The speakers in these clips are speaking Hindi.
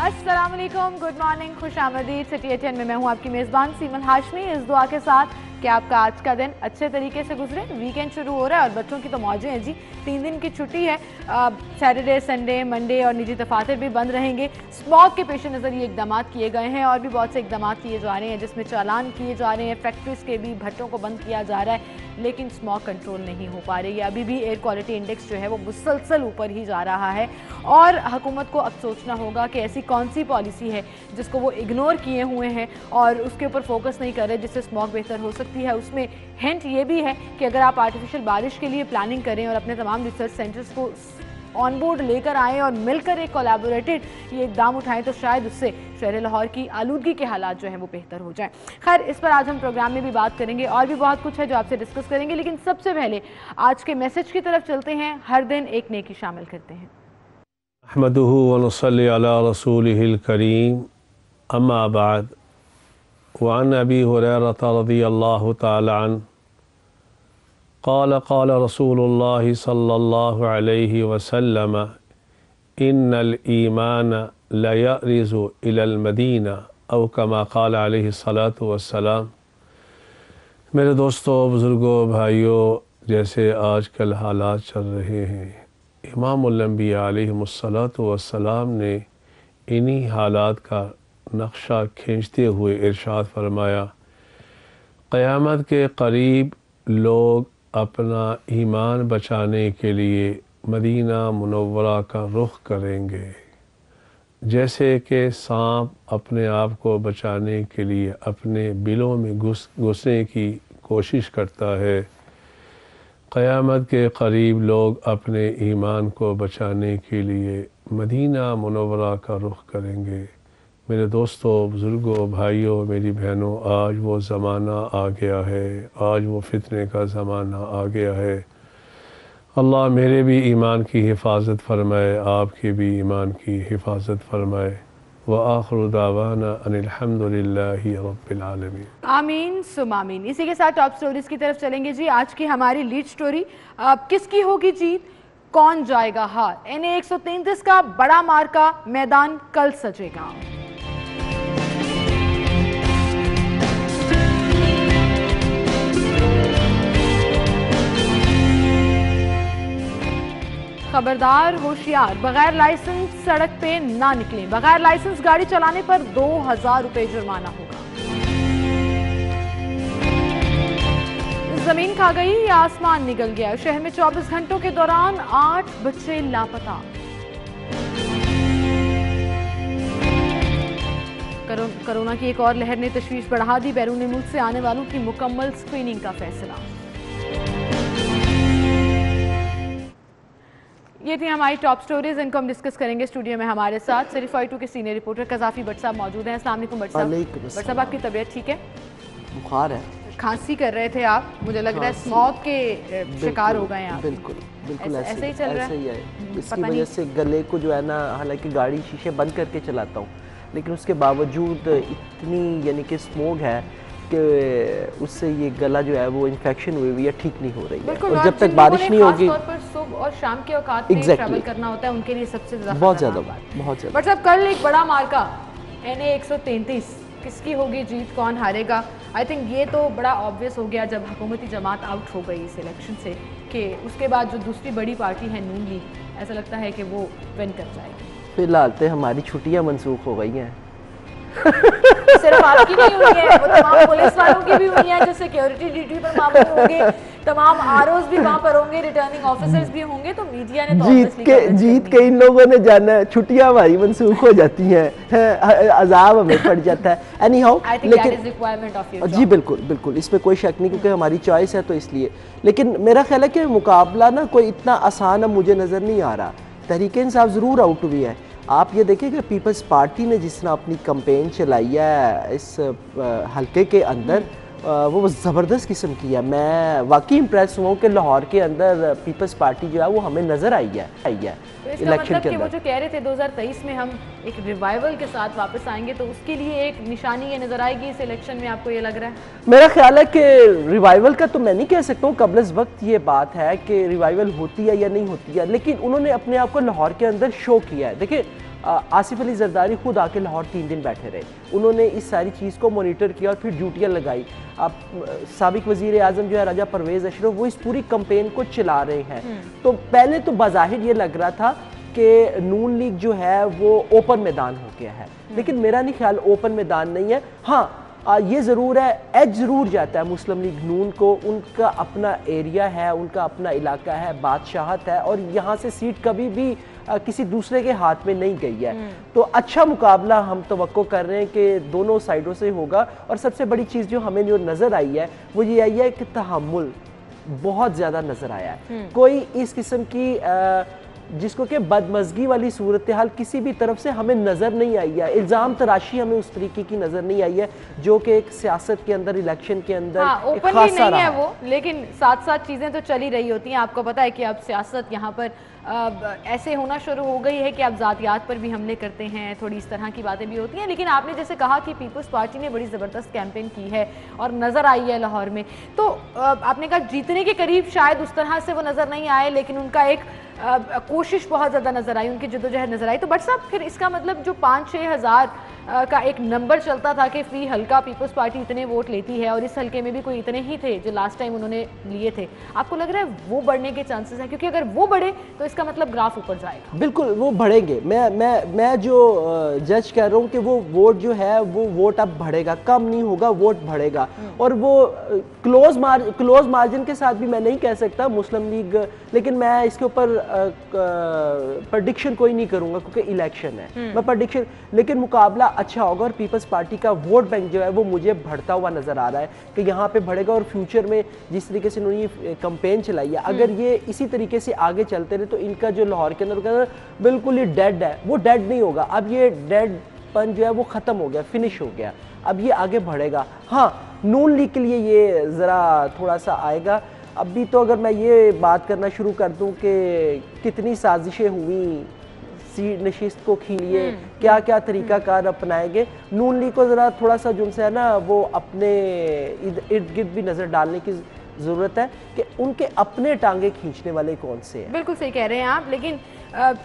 अस्सलाम वालेकुम, गुड मॉर्निंग, खुश आमदीद। सिटी 10 में मैं हूँ आपकी मेज़बान सीमन हाशमी, इस दुआ के साथ कि आपका आज का दिन अच्छे तरीके से गुजरे। वीकेंड शुरू हो रहा है और बच्चों की तो मौजें हैं जी। 3 दिन की छुट्टी है, सैटरडे, संडे, मंडे और निजी दफातर भी बंद रहेंगे। स्मॉग के पेश नज़र ये इकदाम किए गए हैं और भी बहुत से इकदाम किए जा रहे हैं जिसमें चालान किए जा रहे हैं, फैक्ट्रीज़ के भी भट्टों को बंद किया जा रहा है, लेकिन स्मॉग कंट्रोल नहीं हो पा रही है। अभी भी एयर क्वालिटी इंडेक्स जो है वो मुसलसल ऊपर ही जा रहा है और हुकूमत को अब सोचना होगा कि ऐसी कौन सी पॉलिसी है जिसको वो इग्नोर किए हुए हैं और उसके ऊपर फोकस नहीं कर रहे जिससे स्मॉग बेहतर हो सकती है। उसमें हिंट ये भी है कि अगर आप आर्टिफिशियल बारिश के लिए प्लानिंग करें और अपने तमाम रिसर्च सेंटर्स को ऑन बोर्ड लेकर आएँ और मिलकर एक कोलैबोरेटेड ये इकदाम उठाएं तो शायद उससे शहर लाहौर की आलूदगी के हालात जो हैं वो बेहतर हो जाएं। खैर, इस पर आज हम प्रोग्राम में भी बात करेंगे और भी बहुत कुछ है जो आपसे डिस्कस करेंगे, लेकिन सबसे पहले आज के मैसेज की तरफ चलते हैं। हर दिन एक नेकी शामिल करते हैं। अहमदुहु व नसल्ली अला रसूलिहिल करीम, अम्मा बाद। वअन अबी हुरैरा रज़ियल्लाहु तआला अन्हु क़ाल क़ाल रसूलुल्लाह सल्लल्लाहु अलैहि वसल्लम इन्नल ईमान ला यअरिज़ु इलल मदीना औ कमा क़ाल अलैहि सलातु वस्सलाम। मेरे दोस्तों, बुज़ुर्गों, भाइयों, जैसे आजकल हालात चल रहे हैं, इमामुल अंबिया अलैहिमुस्सलातु वस्सलाम ने इन्हीं हालात का नक्शा खींचते हुए इरशाद फरमाया, क़यामत के करीब लोग अपना ईमान बचाने के लिए मदीना मुनव्वरा का रुख करेंगे, जैसे कि सांप अपने आप को बचाने के लिए अपने बिलों में घुसने की कोशिश करता है। क़यामत के करीब लोग अपने ईमान को बचाने के लिए मदीना मुनव्वरा का रुख करेंगे। मेरे दोस्तों, बुज़ुर्गों, भाइयों, मेरी बहनों, आज वो ज़माना आ गया है, आज वो फितने का ज़माना आ गया है। अल्लाह मेरे भी ईमान की हिफाजत फरमाए, आपके भी ईमान की हिफाजत फरमाए। व आखिरु दावाना अनिल हम्दुलिल्लाहि रब्बिल आलमीन। आमीन सुम आमीन। इसी के साथ टॉप स्टोरीज की तरफ चलेंगे जी। आज की हमारी लीड स्टोरी, किसकी होगी जीत, कौन जाएगा हार। NA 133 का बड़ा मार्का मैदान कल सजेगा। खबरदार, होशियार, बगैर लाइसेंस सड़क पे ना निकलें। बगैर लाइसेंस गाड़ी चलाने पर 2000 रुपए जुर्माना होगा। जमीन खा गई या आसमान निगल गया। शहर में 24 घंटों के दौरान 8 बच्चे लापता। कोरोना की एक और लहर ने तशवीश बढ़ा दी। बैरून मुल्क से आने वालों की मुकम्मल स्क्रीनिंग का फैसला। ये थी हमारी टॉप स्टोरीज, इनको हम डिस्कस करेंगे। स्टूडियो में हमारे साथ सिटी 2 के सीनियर रिपोर्टर कज़ाफ़ी भट्ट साहब मौजूद हैं। अस्सलाम वालेकुम भट्ट साहब। भट्ट साहब, आपकी तबीयत ठीक है? बुखार है, खांसी कर रहे थे आप, मुझे लग रहा है स्मॉग के शिकार हो गए हैं आप। बिल्कुल बिल्कुल ऐसे ही चल रहा है। इसकी वजह से गले को जो है ना, हालांकि गाड़ी शीशे बंद करके चलाता हूँ, लेकिन उसके बावजूद इतनी यानी कि स्मोग है कि उससे ये गला जो है वो इन्फेक्शन हुई हुई है, ठीक नहीं हो रही है। और जब तक बारिश नहीं होगी, सुबह और शाम के औकात में ट्रैवल करना होता है, उनके लिए सबसे बहुत ज़्यादा बहुत ज़्यादा। बट साहब, कल एक बड़ा मार्का NA 133, किसकी होगी जीत, कौन हारेगा? आई थिंक ये तो बड़ा ऑब्वियस हो गया जब हुकूमती जमात आउट हो गई इस इलेक्शन से, कि उसके बाद जो दूसरी बड़ी पार्टी है नून लीग, ऐसा लगता है कि वो विन कर जाएगी। फिलहाल तो हमारी छुट्टियाँ मनसूख हो गई हैं। सिर्फ आपकी नहीं हुई है, वो तमाम पुलिस वालों की भी हुई है जो सिक्योरिटी ड्यूटी पर मामूल होंगे, तमाम ROs भी वहाँ पर होंगे, रिटर्निंग ऑफिसर्स भी होंगे। तो मीडिया ने तो जीत के इन लोगों ने जाना है, छुट्टियां हमारी मनसूख हो जाती हैं, अजाब हमें पड़ जाता है। एनी हाउ, लेकिन जी बिल्कुल बिल्कुल, इसमें कोई शक नहीं, क्योंकि हमारी चॉइस है तो इसलिए। लेकिन मेरा ख्याल है कि मुकाबला ना कोई इतना आसान अब मुझे नज़र नहीं आ रहा। तहरीक इंसाफ ज़रूर आउट हुई है। आप ये देखिए कि पीपल्स पार्टी ने जिस तरह अपनी कैंपेन चलाई है इस हल्के के अंदर, वो ज़बरदस्त किस्म की है। मैं वाकई इम्प्रेस हुआ कि लाहौर के अंदर पीपल्स पार्टी जो है वो हमें नज़र आई है तो इलेक्शन मतलब के अंदर। वो जो कह रहे थे 2023 में हम एक रिवाइवल के साथ वापस आएंगे, तो उसके लिए एक निशानी ये नज़र आएगी इस इलेक्शन में, आपको ये लग रहा है? मेरा ख्याल है कि रिवाइवल का तो मैं नहीं कह सकता हूँ, कबल वक्त ये बात है कि रिवाइवल होती है या नहीं होती है, लेकिन उन्होंने अपने आप को लाहौर के अंदर शो किया है। देखिए, आसिफ अली जरदारी खुद आके लाहौर 3 दिन बैठे रहे, उन्होंने इस सारी चीज़ को मॉनिटर किया और फिर ड्यूटियाँ लगाई। अब साबिक वज़ीर आज़म जो है राजा परवेज़ अशरफ, वो इस पूरी कंपेन को चला रहे हैं। तो पहले तो बाज़ाहिर ये लग रहा था कि नून लीग जो है वो ओपन मैदान हो गया है, लेकिन मेरा नहीं ख्याल ओपन मैदान नहीं है। हाँ, ये ज़रूर है, एज ज़रूर जाता है मुस्लिम लीग नून को, उनका अपना एरिया है, उनका अपना इलाका है, बादशाहत है, और यहाँ से सीट कभी भी किसी दूसरे के हाथ में नहीं गई है। तो अच्छा मुकाबला हम तवक्को कर रहे हैं कि दोनों साइडों से होगा। और सबसे बड़ी चीज़ जो हमें जो नज़र आई है वो ये आई है कि तहम्मुल बहुत ज़्यादा नज़र आया है। कोई इस किस्म की जिसको कि बदमज़गी वाली सूरत हाल किसी भी तरफ से हमें नज़र नहीं आई है, इल्ज़ाम तराशी हमें उस तरीके की नज़र नहीं आई है जो कि एक सियासत के अंदर, इलेक्शन के अंदर ओपनली नहीं है वो, लेकिन साथ साथ चीज़ें तो चली रही होती हैं। आपको पता है कि अब सियासत यहाँ पर ऐसे होना शुरू हो गई है कि अब ज़ातियात पर भी हमले करते हैं, थोड़ी इस तरह की बातें भी होती हैं। लेकिन आपने जैसे कहा कि पीपल्स पार्टी ने बड़ी ज़बरदस्त कैंपेन की है और नज़र आई है लाहौर में, तो आपने कहा जीतने के करीब शायद उस तरह से वो नज़र नहीं आए, लेकिन उनका एक कोशिश बहुत ज़्यादा नज़र आई, उनकी जद्दोजहद नज़र आई। तो बट साहब फिर इसका मतलब जो 5-6 हज़ार का एक नंबर चलता था कि फ़ी हल्का पीपल्स पार्टी इतने वोट लेती है, और इस हल्के में भी कोई इतने ही थे जो लास्ट टाइम उन्होंने लिए थे, आपको लग रहा है वो बढ़ने के चांसेस हैं? क्योंकि अगर वो बढ़े तो इसका मतलब ग्राफ ऊपर जाएगा। बिल्कुल वो बढ़ेंगे। मैं जो जज कह रहा हूँ कि वो वोट जो है वो वोट अब बढ़ेगा, कम नहीं होगा, वोट बढ़ेगा। और वो क्लोज मार्जिन के साथ भी मैं नहीं कह सकता मुस्लिम लीग, लेकिन मैं इसके ऊपर प्रेडिक्शन कोई नहीं करूँगा क्योंकि इलेक्शन है। मैं प्रेडिक्शन, लेकिन मुकाबला अच्छा होगा और पीपल्स पार्टी का वोट बैंक जो है वो मुझे बढ़ता हुआ नजर आ रहा है कि यहाँ पे बढ़ेगा। और फ्यूचर में जिस तरीके से इन्होंने ये कैंपेन चलाई है, अगर ये इसी तरीके से आगे चलते रहे तो इनका जो लाहौर के अंदर बिल्कुल ही डेड है, वो डेड नहीं होगा। अब ये डेडपन जो है वो ख़त्म हो गया, फिनिश हो गया, अब ये आगे बढ़ेगा। हाँ, नून लीग के लिए ये ज़रा थोड़ा सा आएगा। अभी तो अगर मैं ये बात करना शुरू कर दूं कि कितनी साजिशें हुई सीट नशिस्त को खीलिए, क्या क्या तरीकाकार अपनाएंगे, नून लीग को ज़रा थोड़ा सा जो है ना वो अपने इर्द गिर्द भी नज़र डालने की ज़रूरत है कि उनके अपने टांगे खींचने वाले कौन से हैं। बिल्कुल सही कह रहे हैं आप। लेकिन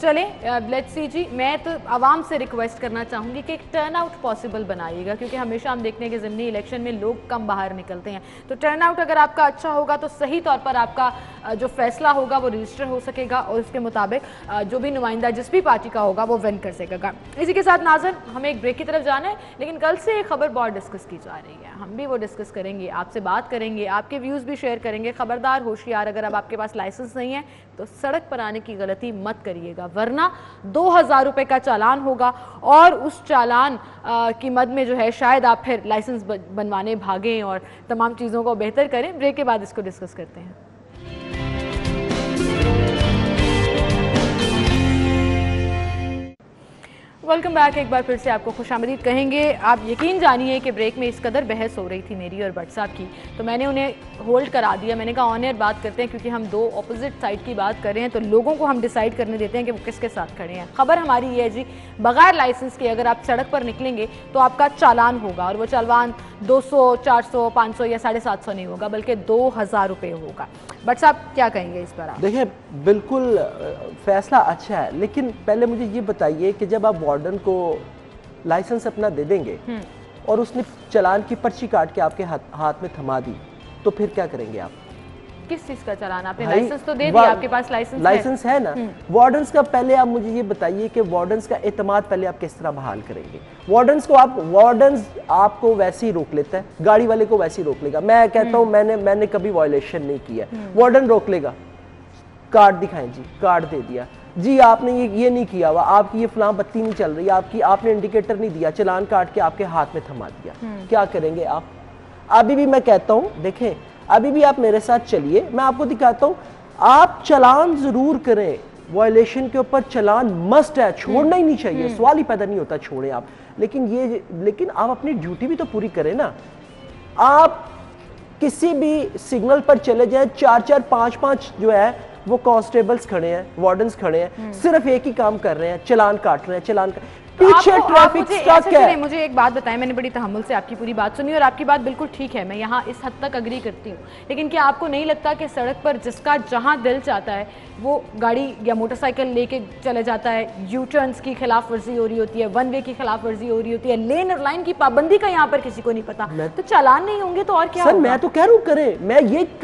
चलें लेट्स सी जी, मैं तो आवाम से रिक्वेस्ट करना चाहूँगी कि एक टर्न आउट पॉसिबल बनाइएगा, क्योंकि हमेशा हम देखने के ज़िमनी इलेक्शन में लोग कम बाहर निकलते हैं। तो टर्न आउट अगर आपका अच्छा होगा तो सही तौर पर आपका जो फैसला होगा वो रजिस्टर हो सकेगा और उसके मुताबिक जो भी नुमाइंदा जिस भी पार्टी का होगा वो विन कर सकेगा। इसी के साथ नाज़र हमें एक ब्रेक की तरफ जाना है, लेकिन कल से एक खबर बहुत डिस्कस की जा रही है, हम भी वो डिस्कस करेंगे, आपसे बात करेंगे, आपके व्यूज़ भी शेयर करेंगे। खबरदार, होशियार, अगर अब आपके पास लाइसेंस नहीं है तो सड़क पर आने की गलती मत करिएगा, वरना 2000 रुपये का चालान होगा और उस चालान की मद में जो है शायद आप फिर लाइसेंस बनवाने भागें और तमाम चीज़ों को बेहतर करें। ब्रेक के बाद इसको डिस्कस करते हैं। Welcome back. एक बार फिर से आपको खुशामदीद कहेंगे। आप यकीन जानिए कि ब्रेक में इस कदर बहस हो रही थी मेरी और भट्ट साहब की, तो मैंने उन्हें होल्ड करा दिया। मैंने कहा ऑन एयर बात करते हैं, क्योंकि हम दो ऑपोजिट साइड की बात कर रहे हैं तो लोगों को हम डिसाइड करने देते हैं कि वो किसके साथ खड़े हैं। खबर हमारी ये है जी, बगैर लाइसेंस के अगर आप सड़क पर निकलेंगे तो आपका चालान होगा, और वो चालान 200, 400, 500 या 750 नहीं होगा, बल्कि 2000 रुपये होगा। बट साहब क्या कहेंगे इस पर आप? देखिए, बिल्कुल फैसला अच्छा है, लेकिन पहले मुझे ये बताइए कि जब आप वार्डन को लाइसेंस अपना दे देंगे और उसने चालान की पर्ची काट के आपके हाथ में थमा दी, तो फिर क्या करेंगे आप? किस चीज का चालान? आपने लाइसेंस तो दे दिया, आपके पास लाइसेंस है ना। वार्डन्स का पहले आप मुझे ये बताइए कि वार्डन्स का एतमाद पहले आप किस तरह बहाल करेंगे? वार्डन्स आपको वैसे ही रोक लेता है, गाड़ी वाले को वैसे ही रोक लेगा। मैं कहता हूँ मैंने कभी वायलेशन नहीं किया, वार्डन रोक लेगा, कार्ड दिखाएं जी, कार्ड दे दिया जी, आपने ये नहीं किया हुआ, आपकी ये फलां बत्ती नहीं चल रही, आपने इंडिकेटर नहीं दिया, चालान काट के आपके हाथ में थमा दिया, क्या करेंगे आप? अभी भी मैं कहता हूँ, देखें, अभी भी आप मेरे साथ चलिए, मैं आपको दिखाता हूँ। आप चालान जरूर करें, वायलेशन के ऊपर चालान मस्ट है, छोड़ना ही नहीं चाहिए, सवाल ही पैदा नहीं होता छोड़ें आप, लेकिन आप अपनी ड्यूटी भी तो पूरी करें ना। आप किसी भी सिग्नल पर चले जाएं, 4-4, 5-5 जो है वो कांस्टेबल्स खड़े हैं, वार्डन्स खड़े हैं, सिर्फ एक ही काम कर रहे हैं, चालान काट रहे हैं, पीछे ट्रैफिक स्टक है। मुझे एक बात बताएं, मैंने बड़ी तहम्मुल से आपकी पूरी बात सुनी और आपकी बात बिल्कुल ठीक है, मैं यहाँ इस हद तक अग्री करती हूँ, लेकिन क्या आपको नहीं लगता कि सड़क पर जिसका जहाँ दिल चाहता है वो गाड़ी या मोटरसाइकिल लेके चले जाता है, यू टर्न्स की खिलाफ वर्जी हो रही होती है, वन वे की खिलाफ वर्जी हो रही होती है, लेन और लाइन की पाबंदी का यहाँ पर किसी को नहीं पता, तो चालान नहीं होंगे तो और क्या सर? मैं तो कह रहा हूँ करें,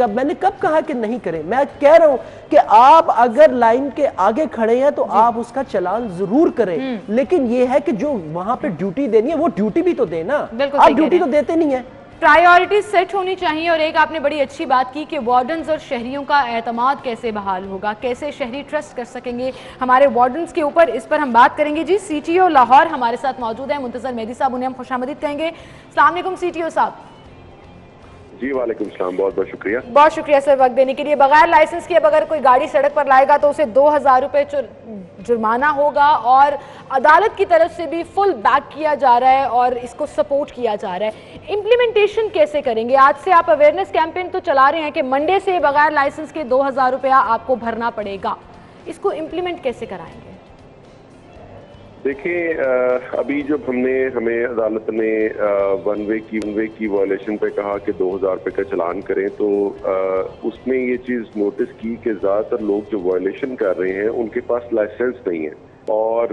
मैंने कब कहा कि नहीं करें? मैं कह रहा हूँ कि आप अगर लाइन के आगे खड़े हैं तो आप उसका चालान जरूर करें, लेकिन ये है कि जो वहां पे ड्यूटी देनी है वो ड्यूटी भी तो देना, आप ड्यूटी तो देते नहीं है। प्रायोरिटी सेट होनी चाहिए। और एक आपने बड़ी अच्छी बात की कि वार्डन्स और शहरियों का एतमाद कैसे बहाल होगा, कैसे शहरी ट्रस्ट कर सकेंगे हमारे वार्डन्स के ऊपर, इस पर हम बात करेंगे जी। सीटीओ लाहौर हमारे साथ मौजूद है, मुंतजर मेहदी साहब, उन्हें हम खुशामदीद कहेंगे। अस्सलाम वालेकुम सीटीओ साहब। जी वालेकुम सलाम, बहुत बहुत शुक्रिया। बहुत शुक्रिया सर वक्त देने के लिए। बगैर लाइसेंस के अब अगर कोई गाड़ी सड़क पर लाएगा तो उसे 2000 रुपये जुर्माना होगा और अदालत की तरफ से भी फुल बैक किया जा रहा है और इसको सपोर्ट किया जा रहा है। इम्प्लीमेंटेशन कैसे करेंगे? आज से आप अवेयरनेस कैंपेन तो चला रहे हैं कि मंडे से बगैर लाइसेंस के 2000 रुपया आपको भरना पड़ेगा, इसको इम्प्लीमेंट कैसे कराएंगे? देखिए, अभी जब हमें अदालत ने वन वे की वायलेशन पे कहा कि 2000 रुपये का चालान करें, तो उसमें ये चीज़ नोटिस की कि ज़्यादातर लोग जो वायलेशन कर रहे हैं उनके पास लाइसेंस नहीं है और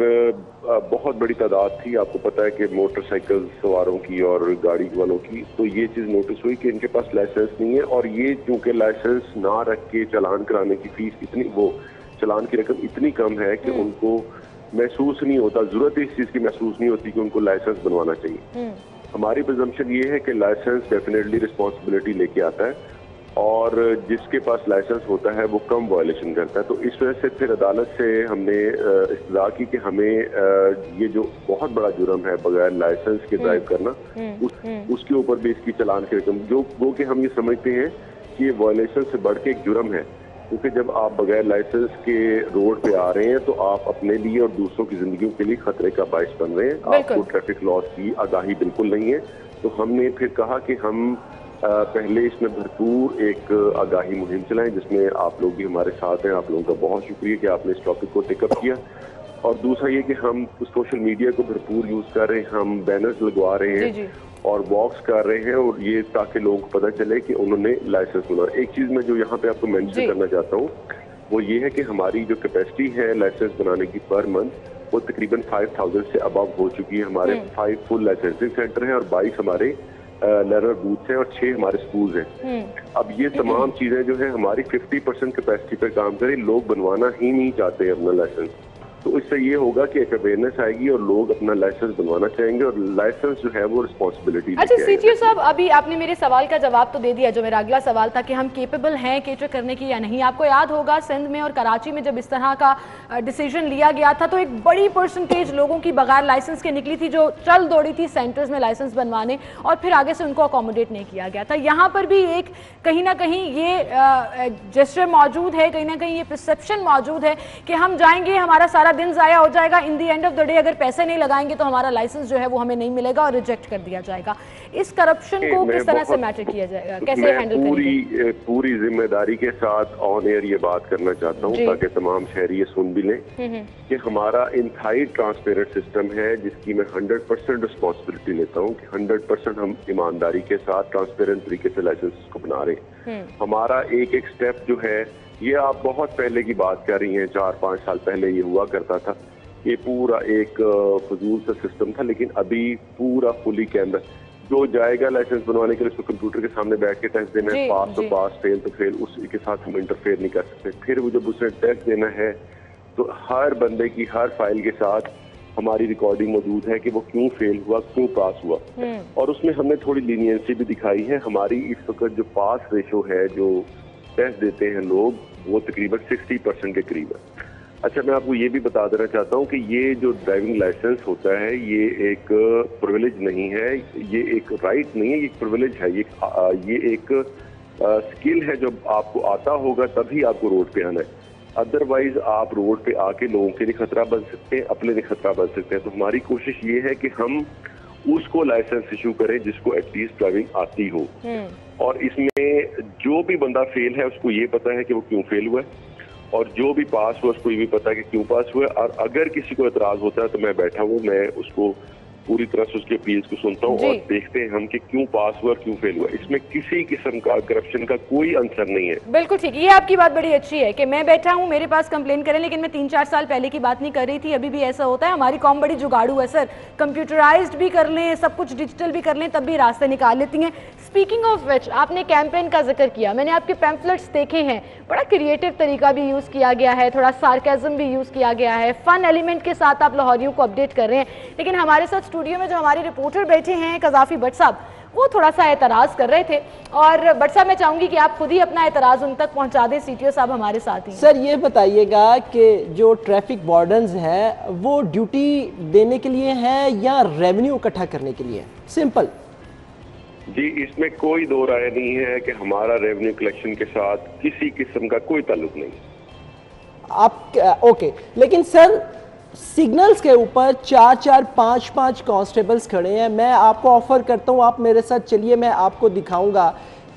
बहुत बड़ी तादाद थी। आपको पता है कि मोटरसाइकिल सवारों की और गाड़ी वालों की, तो ये चीज़ नोटिस हुई कि इनके पास लाइसेंस नहीं है और ये क्योंकि लाइसेंस ना रख के चालान कराने की फीस चालान की रकम इतनी कम है कि उनको महसूस नहीं होता, जरूरत इस चीज की महसूस नहीं होती कि उनको लाइसेंस बनवाना चाहिए। हमारी प्रिजम्पशन ये है कि लाइसेंस डेफिनेटली रिस्पॉन्सिबिलिटी लेके आता है और जिसके पास लाइसेंस होता है वो कम वायलेशन करता है। तो इस वजह से फिर अदालत से हमने इस्तदा की कि हमें ये जो बहुत बड़ा जुर्म है बगैर लाइसेंस के ड्राइव करना, उसके ऊपर भी इसकी चालान की रकम जो वो कि हम ये समझते हैं कि ये वायलेशन से बढ़ के एक जुर्म है, क्योंकि जब आप बगैर लाइसेंस के रोड पे आ रहे हैं तो आप अपने लिए और दूसरों की जिंदगी के लिए खतरे का बाइस बन रहे हैं। आपको ट्रैफिक लॉस की आगाही बिल्कुल नहीं है। तो हमने फिर कहा कि हम पहले इसमें भरपूर एक आगाही मुहिम चलाएं, जिसमें आप लोग भी हमारे साथ हैं। आप लोगों का बहुत शुक्रिया कि आपने इस टॉपिक को टेकअप किया। और दूसरा ये कि हम सोशल मीडिया को भरपूर यूज कर रहे हैं, हम बैनर्स लगवा रहे हैं और वॉक्स कर रहे हैं, और ये ताकि लोगों को पता चले कि उन्होंने लाइसेंस बनाया। एक चीज मैं जो यहाँ पे आपको मेंशन करना चाहता हूँ वो ये है कि हमारी जो कैपेसिटी है लाइसेंस बनाने की पर मंथ वो तकरीबन 5000 से अबव हो चुकी है। हमारे 5 फुल लाइसेंसिंग सेंटर हैं और 22 हमारे लर्नर बूथ हैं और 6 हमारे स्कूल हैं। अब ये तमाम चीजें जो है हमारी 50% कैपेसिटी पे काम करें। लोग बनवाना ही नहीं चाहते अपना लाइसेंस, तो इससे ये होगा कि एक अवेयरनेस आएगी और लोग अपना लाइसेंस बनवाना चाहेंगे और लाइसेंस जो है वो रिस्पॉन्सिबिलिटी। अच्छा सीटीओ साहब, अभी आपने मेरे सवाल का जवाब तो दे दिया, जो मेरा अगला सवाल था कि हम केपेबल हैं केटर करने की या नहीं। आपको याद होगा सिंध में और कराची में जब इस तरह का डिसीजन लिया गया था तो एक बड़ी परसेंटेज लोगों की बगैर लाइसेंस के निकली थी जो चल दौड़ी थी सेंटर्स में लाइसेंस बनवाने, और फिर आगे से उनको अकोमोडेट नहीं किया गया था। यहाँ पर भी एक कहीं ना कहीं ये जेस्चर मौजूद है, कहीं ना कहीं ये परसेप्शन मौजूद है कि हम जाएंगे, हमारा सारा दिन जाया हो जाएगा, इन दी एंड ऑफ द डे अगर पैसे नहीं लगाएंगे तो हमारा लाइसेंस जो है वो हमें नहीं मिलेगा और रिजेक्ट कर दिया जाएगा। इस करप्शन को किस तरह से मैटर किया जाएगा, कैसे हैंडल करेंगे? पूरी जिम्मेदारी के साथ ऑन एयर ये बात करना चाहता हूँ ताकि तमाम शहरी ये सुन भी लें कि हमारा इंतहाई ट्रांसपेरेंट सिस्टम है जिसकी मैं 100% रिस्पॉन्सिबिलिटी लेता हूँ कि 100% हम ईमानदारी के साथ ट्रांसपेरेंट तरीके से लाइसेंस को बना रहे हैं। हमारा एक एक स्टेप जो है, ये आप बहुत पहले की बात कर रही हैं, 4-5 साल पहले ये हुआ करता था, ये पूरा एक फजूल सा सिस्टम था, लेकिन अभी पूरा फुली कैमरा जो जाएगा लाइसेंस बनवाने के लिए उसको कंप्यूटर के सामने बैठ के टेस्ट देना है, पास तो पास, फेल तो फेल, उसके साथ हम इंटरफेयर नहीं कर सकते। फिर वो जब उसे टेस्ट देना है तो हर बंदे की हर फाइल के साथ हमारी रिकॉर्डिंग मौजूद है कि वो क्यों फेल हुआ, क्यों पास हुआ, और उसमें हमने थोड़ी लीनियंसी भी दिखाई है। हमारी इस वक्त जो पास रेशो है, जो टेस्ट देते हैं लोग, वो तकरीबन 60% के करीब है। अच्छा, मैं आपको ये भी बता देना चाहता हूँ कि ये जो ड्राइविंग लाइसेंस होता है ये एक प्रिविलेज नहीं है, ये एक राइट नहीं है, ये एक प्रिविलेज है। ये एक स्किल है जो आपको आता होगा तभी आपको रोड पे आना है, अदरवाइज आप रोड पे आके लोगों के लिए खतरा बन सकते हैं, अपने लिए खतरा बन सकते हैं। तो हमारी कोशिश ये है कि हम उसको लाइसेंस इशू करें जिसको एटलीस्ट ड्राइविंग आती हो, और इसमें जो भी बंदा फेल है उसको ये पता है कि वो क्यों फेल हुआ है, और जो भी पास हुआ उसको ये भी पता है कि क्यों पास हुआ, और अगर किसी को एतराज होता है तो मैं बैठा हूँ, मैं उसको पूरी तरह से उसके अपील्स को सुनता हूँ और देखते हैं हम कि क्यों पास हुआ और क्यों फेल हुआ। इसमें किसी किस्म का करप्शन का कोई आंसर नहीं है। बिल्कुल ठीक, ये आपकी बात बड़ी अच्छी है कि मैं बैठा हूँ, मेरे पास कंप्लेन करें, लेकिन मैं 3-4 साल पहले की बात नहीं कर रही थी, अभी भी ऐसा होता है। हमारी कॉम बड़ी जुगाड़ू है सर, कंप्यूटराइज्ड भी कर लें, सब कुछ डिजिटल भी कर लें, तब भी रास्ते निकाल लेती हैं। स्पीकिंग ऑफ विच, आपने कैंपेन का जिक्र किया, मैंने आपके पैम्फलेट्स देखे हैं, बड़ा क्रिएटिव तरीका भी यूज़ किया गया है, थोड़ा सार्केज्म भी यूज़ किया गया है, फन एलिमेंट के साथ आप लाहौरियों को अपडेट कर रहे हैं। लेकिन हमारे साथ स्टूडियो में जो हमारे रिपोर्टर बैठे हैं कज़ाफी भट्ट साहब, वो थोड़ा सा एतराज़ कर रहे थे, और भट्ट साहब मैं चाहूंगी कि आप खुद ही अपना एतराज़ उन तक पहुंचा दें। सीटीओ साहब हमारे साथ ही। सर ये बताइएगा कि जो ट्रैफिक वार्डन्स हैं वो ड्यूटी देने के लिए हैं या रेवेन्यू इकट्ठा करने के लिए? सिंपल जी, इसमें कोई दो राय नहीं है कि हमारा रेवेन्यू कलेक्शन के साथ किसी किस्म का कोई ताल्लुक नहीं। आप ओके, लेकिन सर सिग्नल्स के ऊपर 4-4, 5-5 कांस्टेबल्स खड़े हैं। मैं आपको ऑफर करता हूं, आप मेरे साथ चलिए, मैं आपको दिखाऊंगा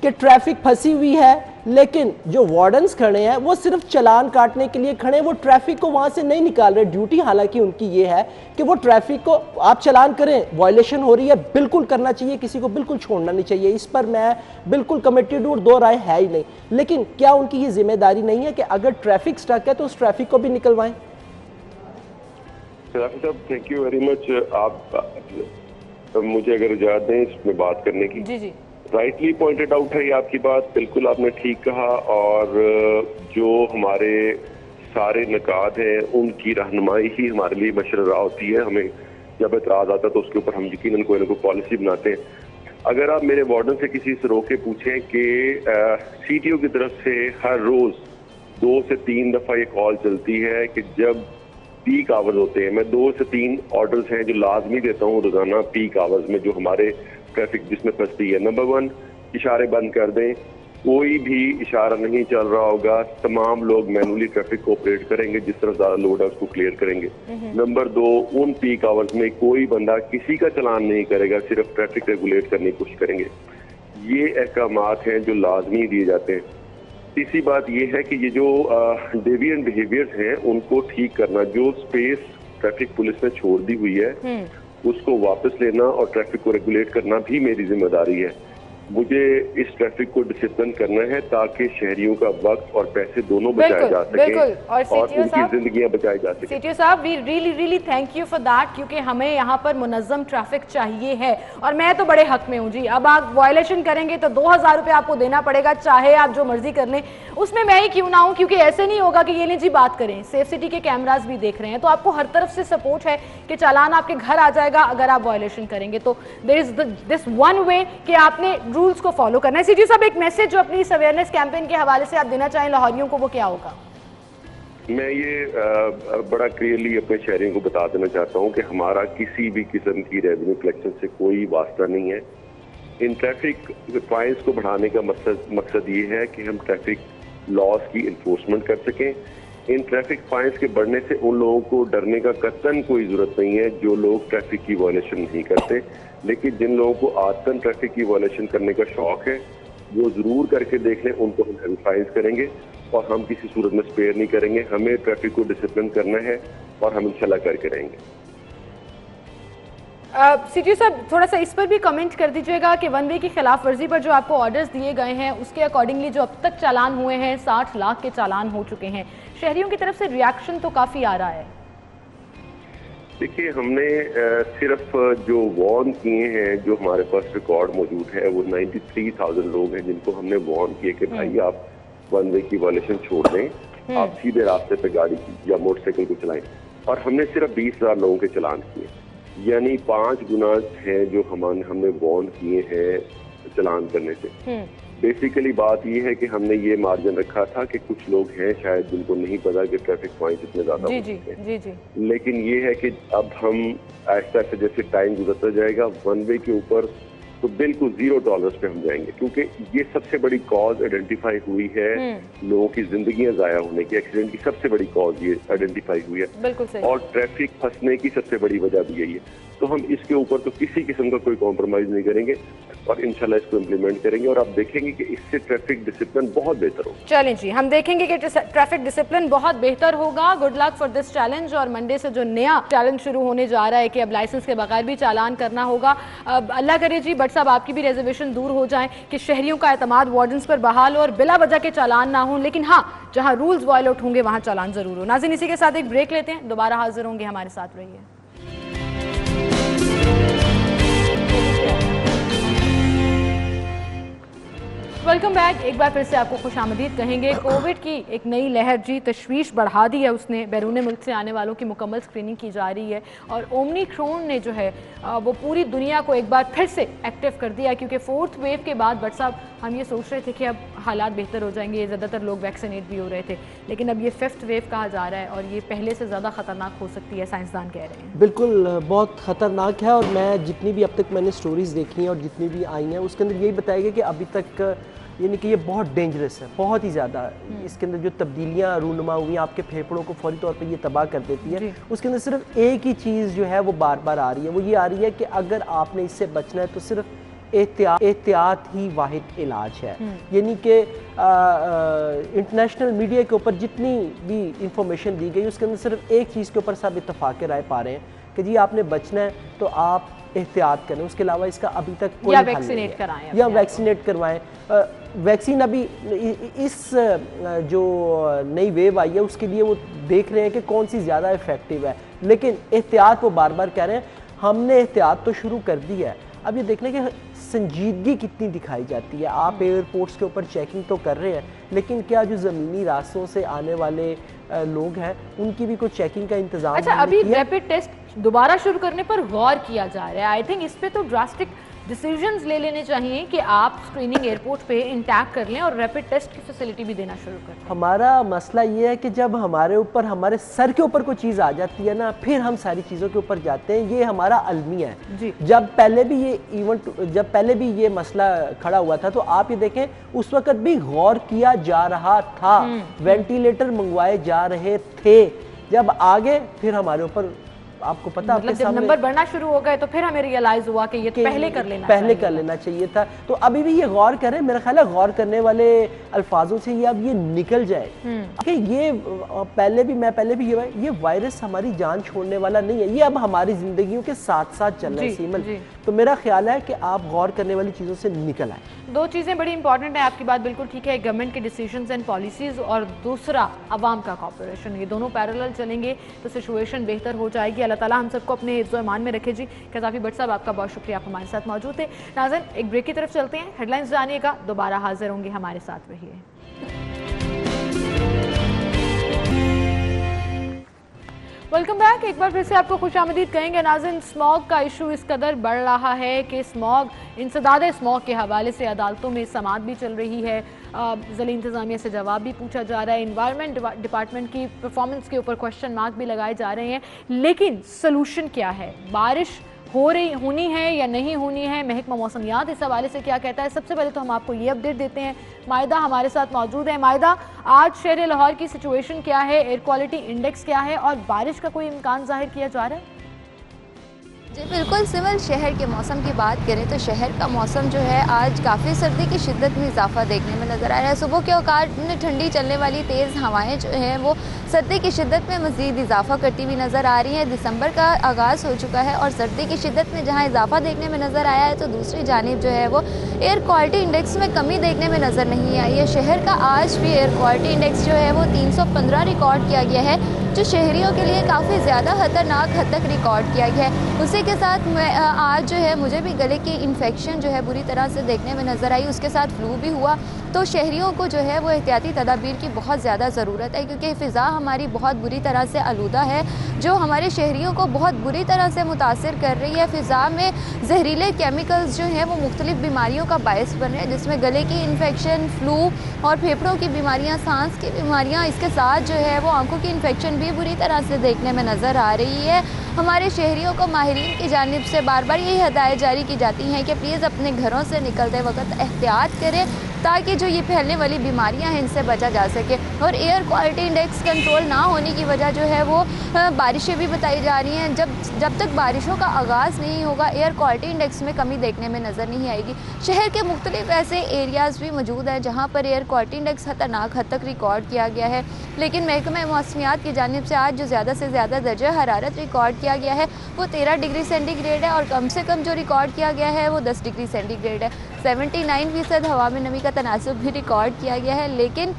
कि ट्रैफिक फंसी हुई है, लेकिन जो वार्डन्स खड़े हैं वो सिर्फ चालान काटने के लिए खड़े हैं, वो ट्रैफिक को वहां से नहीं निकाल रहे। ड्यूटी हालांकि उनकी ये है कि वो ट्रैफिक को, आप चालान करें, वायलेशन हो रही है, बिल्कुल करना चाहिए, किसी को बिल्कुल छोड़ना नहीं चाहिए, इस पर मैं बिल्कुल कमिटेड हूं, दो राय है ही नहीं। लेकिन क्या उनकी ये जिम्मेदारी नहीं है कि अगर ट्रैफिक स्टक है तो उस ट्रैफिक को भी निकलवाएं? साहब थैंक यू वेरी मच, आप मुझे अगर इजाजत दें इसमें बात करने की। जी जी, राइटली पॉइंटेड आउट है ये आपकी बात, बिल्कुल आपने ठीक कहा। और जो हमारे सारे निकात हैं उनकी रहनुमाई ही हमारे लिए मशवरा होती है। हमें जब एतराज़ आता है तो उसके ऊपर हम यकीनन कोई ना कोई पॉलिसी बनाते हैं। अगर आप मेरे वार्डन से किसी से रोक के पूछें कि सीटीओ की तरफ से हर रोज 2 से 3 दफा ये कॉल चलती है कि जब पीक आवर्स होते हैं, मैं 2 से 3 ऑर्डर्स हैं जो लाजमी देता हूँ रोजाना पीक आवर्स में, जो हमारे ट्रैफिक जिसमें फंसती है। नंबर 1, इशारे बंद कर दें, कोई भी इशारा नहीं चल रहा होगा, तमाम लोग मैनुअली ट्रैफिक को ऑपरेट करेंगे, जिस तरफ ज्यादा लोड है उसको क्लियर करेंगे। नंबर 2, उन पीक आवर्स में कोई बंदा किसी का चलान नहीं करेगा, सिर्फ ट्रैफिक रेगुलेट करने की कोशिश करेंगे। ये अहकामात हैं जो लाजमी दिए जाते हैं। तीसरी बात यह है कि ये जो डेविएंट बिहेवियर्स हैं उनको ठीक करना, जो स्पेस ट्रैफिक पुलिस ने छोड़ दी हुई है उसको वापस लेना और ट्रैफिक को रेगुलेट करना भी मेरी जिम्मेदारी है। मुझे इस ट्रैफिक को डिसिप्लिन करना है ताकि शहरियों का वक्त और पैसे दोनों बचाए जा सके और उनकी जिंदगियां बचाई जा सके। सीटीओ साहब we really thank you for that, क्योंकि हमें यहाँ पर मुनज़्ज़म ट्रैफिक चाहिए है, और मैं तो बड़े हक में हूँ जी। अब आप वायलेशन करेंगे तो 2000 रुपये आपको देना पड़ेगा, चाहे आप जो मर्जी कर लें, उसमें मैं ही क्यों ना हूँ, क्योंकि ऐसे नहीं होगा कि ये नहीं जी बात करें। सेफ सिटी के कैमराज भी देख रहे हैं, तो आपको हर तरफ से सपोर्ट है कि चालान आपके घर आ जाएगा अगर आप वायलेशन करेंगे। तो there is this one way कि आपने रूल्स को फॉलो करना है। सीटीओ साहब एक मैसेज जो अपनी इस अवेयरनेस कैंपेन के हवाले से आप देना चाहें लाहौरियों को, वो क्या होगा? मैं ये बड़ा क्लियरली अपने शहरियों को बता देना चाहता हूँ कि हमारा किसी भी किस्म की रेवेन्यू कलेक्शन से कोई वास्ता नहीं है। इन ट्रैफिक फाइन्स को बढ़ाने का मकसद ये है कि हम ट्रैफिक लॉस की इन्फोर्समेंट कर सकें। इन ट्रैफिक फाइन्स के बढ़ने से उन लोगों को डरने का कतई कोई जरूरत नहीं है जो लोग ट्रैफिक की वायलेशन नहीं करते, लेकिन जिन लोगों को आदतन ट्रैफिक की वायलेशन करने का शौक है वो जरूर करके देख लें, उनको हम हेवी फाइन्स करेंगे और हम किसी सूरत में स्पेयर नहीं करेंगे। हमें ट्रैफिक को डिसिप्लिन करना है और हम इंशाल्लाह करके रहेंगे। सीटीओ साहब थोड़ा सा इस पर भी कमेंट कर दीजिएगा कि वन वे की खिलाफ वर्जी पर जो आपको ऑर्डर्स दिए गए हैं उसके अकॉर्डिंगली जो अब तक चालान हुए हैं 60 लाख के चालान हो चुके हैं, शहरियों की तरफ से रिएक्शन तो काफ़ी आ रहा है। देखिए, हमने सिर्फ जो वार्न किए हैं, जो हमारे पास रिकॉर्ड मौजूद है, वो 93,000 लोग हैं जिनको हमने वार्न किए कि भाई आप वन वे की वायलेशन छोड़ दें, आप सीधे रास्ते पे गाड़ी या मोटरसाइकिल को चलाएं, और हमने सिर्फ 20,000 लोगों के चालान किए, यानी 5 गुना हैं जो हमने वार्न किए हैं चालान करने से। बेसिकली बात ये है कि हमने ये मार्जिन रखा था कि कुछ लोग हैं शायद जिनको नहीं पता कि ट्रैफिक पॉइंट्स इतने ज्यादा हैं, लेकिन ये है कि अब हम ऐसा ऐसे जैसे टाइम गुजरता जाएगा वन वे के ऊपर तो बिल्कुल 0 टॉलरेंस पे हम जाएंगे, क्योंकि ये सबसे बड़ी कॉज आइडेंटिफाई हुई है लोगों की जिंदगियां जाया होने की। एक्सीडेंट की सबसे बड़ी कॉज ये आइडेंटिफाई हुई है, और ट्रैफिक फंसने की सबसे बड़ी वजह भी यही है। तो हम इसके ऊपर तो किसी किस्म का कोई कॉम्प्रोमाइज नहीं करेंगे और इंशाल्लाह इसको इम्प्लीमेंट करेंगे और आप देखेंगे कि इससे ट्रैफिक डिसिप्लिन बहुत बेहतर होगा। चलें जी, हम देखेंगे कि ट्रैफिक डिसिप्लिन बहुत बेहतर होगा। Good luck for this challenge. और मंडे से जो नया चैलेंज शुरू होने जा रहा है कि अब लाइसेंस के बगैर भी चालान करना होगा। अब अल्लाह करे जी बट साहब आपकी भी रिजर्वेशन दूर हो जाए कि शहरियों का एतमाद वार्डन्स पर बहाल हो और बिला वजह के चालान ना हो, लेकिन हाँ जहाँ रूल्स वायलेट होंगे वहाँ चालान जरूर हो। नाज़रीन इसी के साथ एक ब्रेक लेते हैं, दोबारा हाजिर होंगे, हमारे साथ रहिए। Welcome back. एक बार फिर से आपको खुशामदीद कहेंगे। कोविड की एक नई लहर जी तशवीश बढ़ा दी है उसने। बैरून मुल्क से आने वालों की मुकम्मल स्क्रीनिंग की जा रही है और ओमिक्रॉन ने जो है वो पूरी दुनिया को एक बार फिर से एक्टिव कर दिया, क्योंकि फोर्थ वेव के बाद बट साहब हम ये सोच रहे थे कि अब हालात बेहतर हो जाएंगे, ज़्यादातर लोग वैक्सीनेट भी हो रहे थे, लेकिन अब ये फिफ्थ वेव कहा जा रहा है और ये पहले से ज़्यादा ख़तरनाक हो सकती है, साइंसदान कह रहे हैं। बिल्कुल बहुत ख़तरनाक है। और मैं जितनी भी अब तक मैंने स्टोरीज़ देखी हैं और जितनी भी आई हैं उसके अंदर यही बताया गया कि अभी तक यानी कि ये बहुत डेंजरस है, बहुत ही ज़्यादा। इसके अंदर जो तब्दीलियाँ रूनुमा हुई आपके फेफड़ों को फौरी तौर पे ये तबाह कर देती है। उसके अंदर सिर्फ एक ही चीज़ जो है वो बार बार आ रही है, वो ये आ रही है कि अगर आपने इससे बचना है तो सिर्फ एहतियात ही वाहिद इलाज है। यानी कि इंटरनेशनल मीडिया के ऊपर जितनी भी इंफॉर्मेशन दी गई उसके अंदर सिर्फ एक चीज़ के ऊपर सब इत्तफाक राय पा रहे हैं कि जी आपने बचना है तो आप एहतियात करें, उसके अलावा इसका अभी तक कोई या वैक्सीनेट कराएं या वैक्सीनेट करवाएं। वैक्सीन अभी इस जो नई वेव आई है उसके लिए वो देख रहे हैं कि कौन सी ज़्यादा इफेक्टिव है, लेकिन एहतियात वो बार बार कह रहे हैं। हमने एहतियात तो शुरू कर दी है, अब ये देखने की संजीदगी कितनी दिखाई जाती है। आप एयरपोर्ट्स के ऊपर चेकिंग तो कर रहे हैं, लेकिन क्या जो ज़मीनी रास्तों से आने वाले लोग हैं उनकी भी कोई चेकिंग का इंतजाम? अच्छा, अभी रैपिड टेस्ट दोबारा शुरू करने पर गौर किया जा रहा है। आई थिंक इस पे तो ड्रास्टिक डिसीजंस ले लेने चाहिए कि आप स्क्रीनिंग एयरपोर्ट पे इंटैक्ट कर लें और रैपिड टेस्ट की फैसिलिटी भी देना शुरू कर दें। हमारा मसला ये है कि जब हमारे ऊपर हमारे सर के ऊपर कोई चीज़ आ जाती है ना, फिर हम सारी चीज़ों के ऊपर जाते हैं। ये हमारा अलमी है जी। जब पहले भी ये मसला खड़ा हुआ था तो आप ये देखें उस वक्त भी गौर किया जा रहा था, वेंटिलेटर मंगवाए जा रहे थे। जब आगे फिर हमारे ऊपर आपको पता मतलब जब नंबर बढ़ना शुरू हो गए तो फिर हमें रियलाइज हुआ कि ये तो पहले कर लेना चाहिए था। तो अभी भी ये गौर करें, मेरा ख्याल है गौर करने वाले अल्फाजों से ये अब ये निकल जाए कि ये पहले भी ये वायरस हमारी जान छोड़ने वाला नहीं है, ये अब हमारी जिंदगियों के साथ साथ चल रहा है सीमल। तो मेरा ख्याल है कि आप गौर करने वाली चीज़ों से निकल आए। दो चीज़ें बड़ी इंपॉर्टेंट है, आपकी बात बिल्कुल ठीक है, गवर्नमेंट के डिसीजंस एंड पॉलिसीज़ और दूसरा अवाम का कॉपरेशन, ये दोनों पैरेलल चलेंगे तो सिचुएशन बेहतर हो जाएगी। अल्लाह ताला हम सबको अपने हिफ्ज़ और ईमान में रखे जी। काफ़ी भट्ट साहब आपका बहुत शुक्रिया, आप हमारे साथ मौजूद थे। नाज़रीन एक ब्रेक की तरफ चलते हैं, हेडलाइंस जानिएगा, दोबारा हाजिर होंगे, हमारे साथ रहिए। Welcome back. एक बार फिर से आपको खुशामदीद कहेंगे। नाज़रीन स्मॉग का इशू इस कदर बढ़ रहा है कि इंसदाद स्मॉग के हवाले से अदालतों में समाअत भी चल रही है, ज़िला इंतज़ामिया से जवाब भी पूछा जा रहा है, इन्वायरमेंट डिपार्टमेंट की परफॉर्मेंस के ऊपर क्वेश्चन मार्क भी लगाए जा रहे हैं, लेकिन सलूशन क्या है? बारिश होनी है या नहीं होनी है? महकमा मौसमियात इस हवाले से क्या कहता है? सबसे पहले तो हम आपको ये अपडेट देते हैं। मायदा हमारे साथ मौजूद है। मायदा, आज शहर लाहौर की सिचुएशन क्या है, एयर क्वालिटी इंडेक्स क्या है और बारिश का कोई इम्कान जाहिर किया जा रहा है? जी बिल्कुल सिविल, शहर के मौसम की बात करें तो शहर का मौसम जो है आज काफ़ी सर्दी की शिद्दत में इजाफा देखने में नज़र आ रहा है। सुबह के औकात में ठंडी चलने वाली तेज़ हवाएं जो हैं वो सर्दी की शिद्दत में मज़ीद इजाफा करती हुई नज़र आ रही हैं। दिसंबर का आगाज़ हो चुका है और सर्दी की शिद्दत में जहां इजाफा देखने में नज़र आया है तो दूसरी जानिब जो है वो एयर क्वालिटी इंडेक्स में कमी देखने में नज़र नहीं आई है। शहर का आज भी एयर क्वालिटी इंडेक्स जो है वो 315 रिकॉर्ड किया गया है, जो शहरियों के लिए काफ़ी ज़्यादा ख़तरनाक हद तक रिकॉर्ड किया गया है। उसी के साथ आज जो है मुझे भी गले की इन्फेक्शन जो है बुरी तरह से देखने में नज़र आई, उसके साथ फ्लू भी हुआ। तो शहरियों को जो है वो एहतियाती तदाबीर की बहुत ज़्यादा ज़रूरत है, क्योंकि फ़िज़ा हमारी बहुत बुरी तरह से आलूदा है, जो हमारे शहरियों को बहुत बुरी तरह से मुतासिर कर रही है। फ़िज़ा में जहरीले केमिकल्स जो हैं वो मुख्तलिफ़ बीमारियों का बायस बन रहे हैं, जिसमें गले की इन्फेक्शन, फ्लू और फेफड़ों की बीमारियाँ, सांस की बीमारियाँ, इसके साथ जो है वो आँखों की इन्फेक्शन भी बुरी तरह से देखने में नज़र आ रही है। हमारे शहरियों को माहिरीन की जानिब से बार बार यही हदायत जारी की जाती हैं कि प्लीज़ अपने घरों से निकलते वक्त एहतियात करें ताकि जो ये फैलने वाली बीमारियां हैं इनसे बचा जा सके। और एयर क्वालिटी इंडेक्स कंट्रोल ना होने की वजह जो है वो बारिशें भी बताई जा रही हैं। जब तक बारिशों का आगाज़ नहीं होगा एयर क्वालिटी इंडेक्स में कमी देखने में नज़र नहीं आएगी। शहर के मुख्तलिफ ऐसे एरियाज़ भी मौजूद हैं जहाँ पर एयर क्वालिटी इंडेक्स खतरनाक हद तक रिकॉर्ड किया गया है, लेकिन महकमा मौसमियात की जानिब से आज जो ज़्यादा से ज़्यादा दर्जा हरारत रिकॉर्ड किया गया है वो 13 डिग्री सेंटीग्रेड है और कम से कम जो रिकॉर्ड किया गया है वो 10 डिग्री सेंटीग्रेड है। 79% हवा में नमी का तनासुब भी रिकॉर्ड किया गया है, लेकिन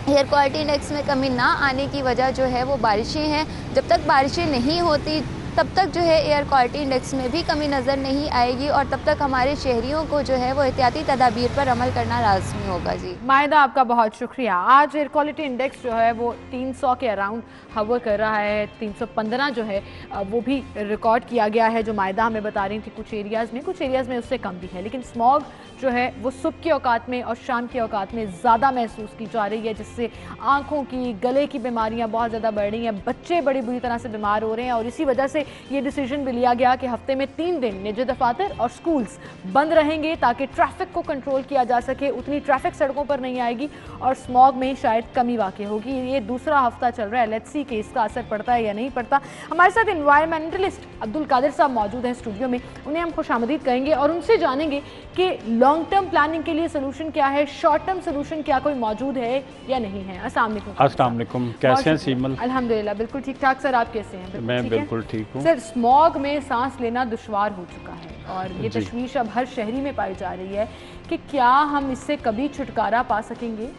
एयर क्वालिटी इंडेक्स में कमी ना आने की वजह जो है वो बारिशें हैं। जब तक बारिशें नहीं होती तब तक जो है एयर क्वालिटी इंडेक्स में भी कमी नज़र नहीं आएगी और तब तक हमारे शहरियों को जो है वो एहतियाती तदाबीर पर अमल करना लाज़मी होगा। जी मायदा, आपका बहुत शुक्रिया। आज एयर क्वालिटी इंडेक्स जो है वो 300 के अराउंड हवर कर रहा है, 315 जो है वो भी रिकॉर्ड किया गया है, जो मायदा हमें बता रही थी। कुछ एरियाज़ में उससे कम भी है, लेकिन स्मॉग जो है वो सुबह के औकात में और शाम के औकात में ज़्यादा महसूस की जा रही है, जिससे आँखों की, गले की बीमारियाँ बहुत ज़्यादा बढ़ रही हैं। बच्चे बड़ी बुरी तरह से बीमार हो रहे हैं और इसी वजह से ये डिसीजन भी लिया गया कि हफ्ते में 3 दिन निजी दफातर और स्कूल्स बंद रहेंगे ताकि ट्रैफिक को कंट्रोल किया जा सके। उतनी ट्रैफिक सड़कों पर नहीं आएगी और स्मॉग में शायद कमी वाक़ई होगी। ये दूसरा हफ्ता चल रहा है, लेट्स सी कि इसका असर पड़ता है या नहीं पड़ता। हमारे साथ एनवायरमेंटलिस्ट अब्दुल कादिर साहब मौजूद हैं स्टूडियो में, उन्हें हम खुशामदीद कहेंगे और उनसे जानेंगे कि लॉन्ग टर्म प्लानिंग के लिए सोल्यूशन क्या है, शॉर्ट टर्म सोल्यूशन क्या कोई मौजूद है या नहीं है। अस्सलाम वालेकुम, कैसे हैं सीमल? अल्हम्दुलिल्लाह बिल्कुल ठीक ठाक सर, आप कैसे हैं? मैं बिल्कुल ठीक हूँ सर। स्मॉग में सांस लेना दुश्वार हो चुका है और ये तशवीश अब हर शहरी में पाई जा रही है कि क्या हम इससे कभी छुटकारा पा सकेंगे?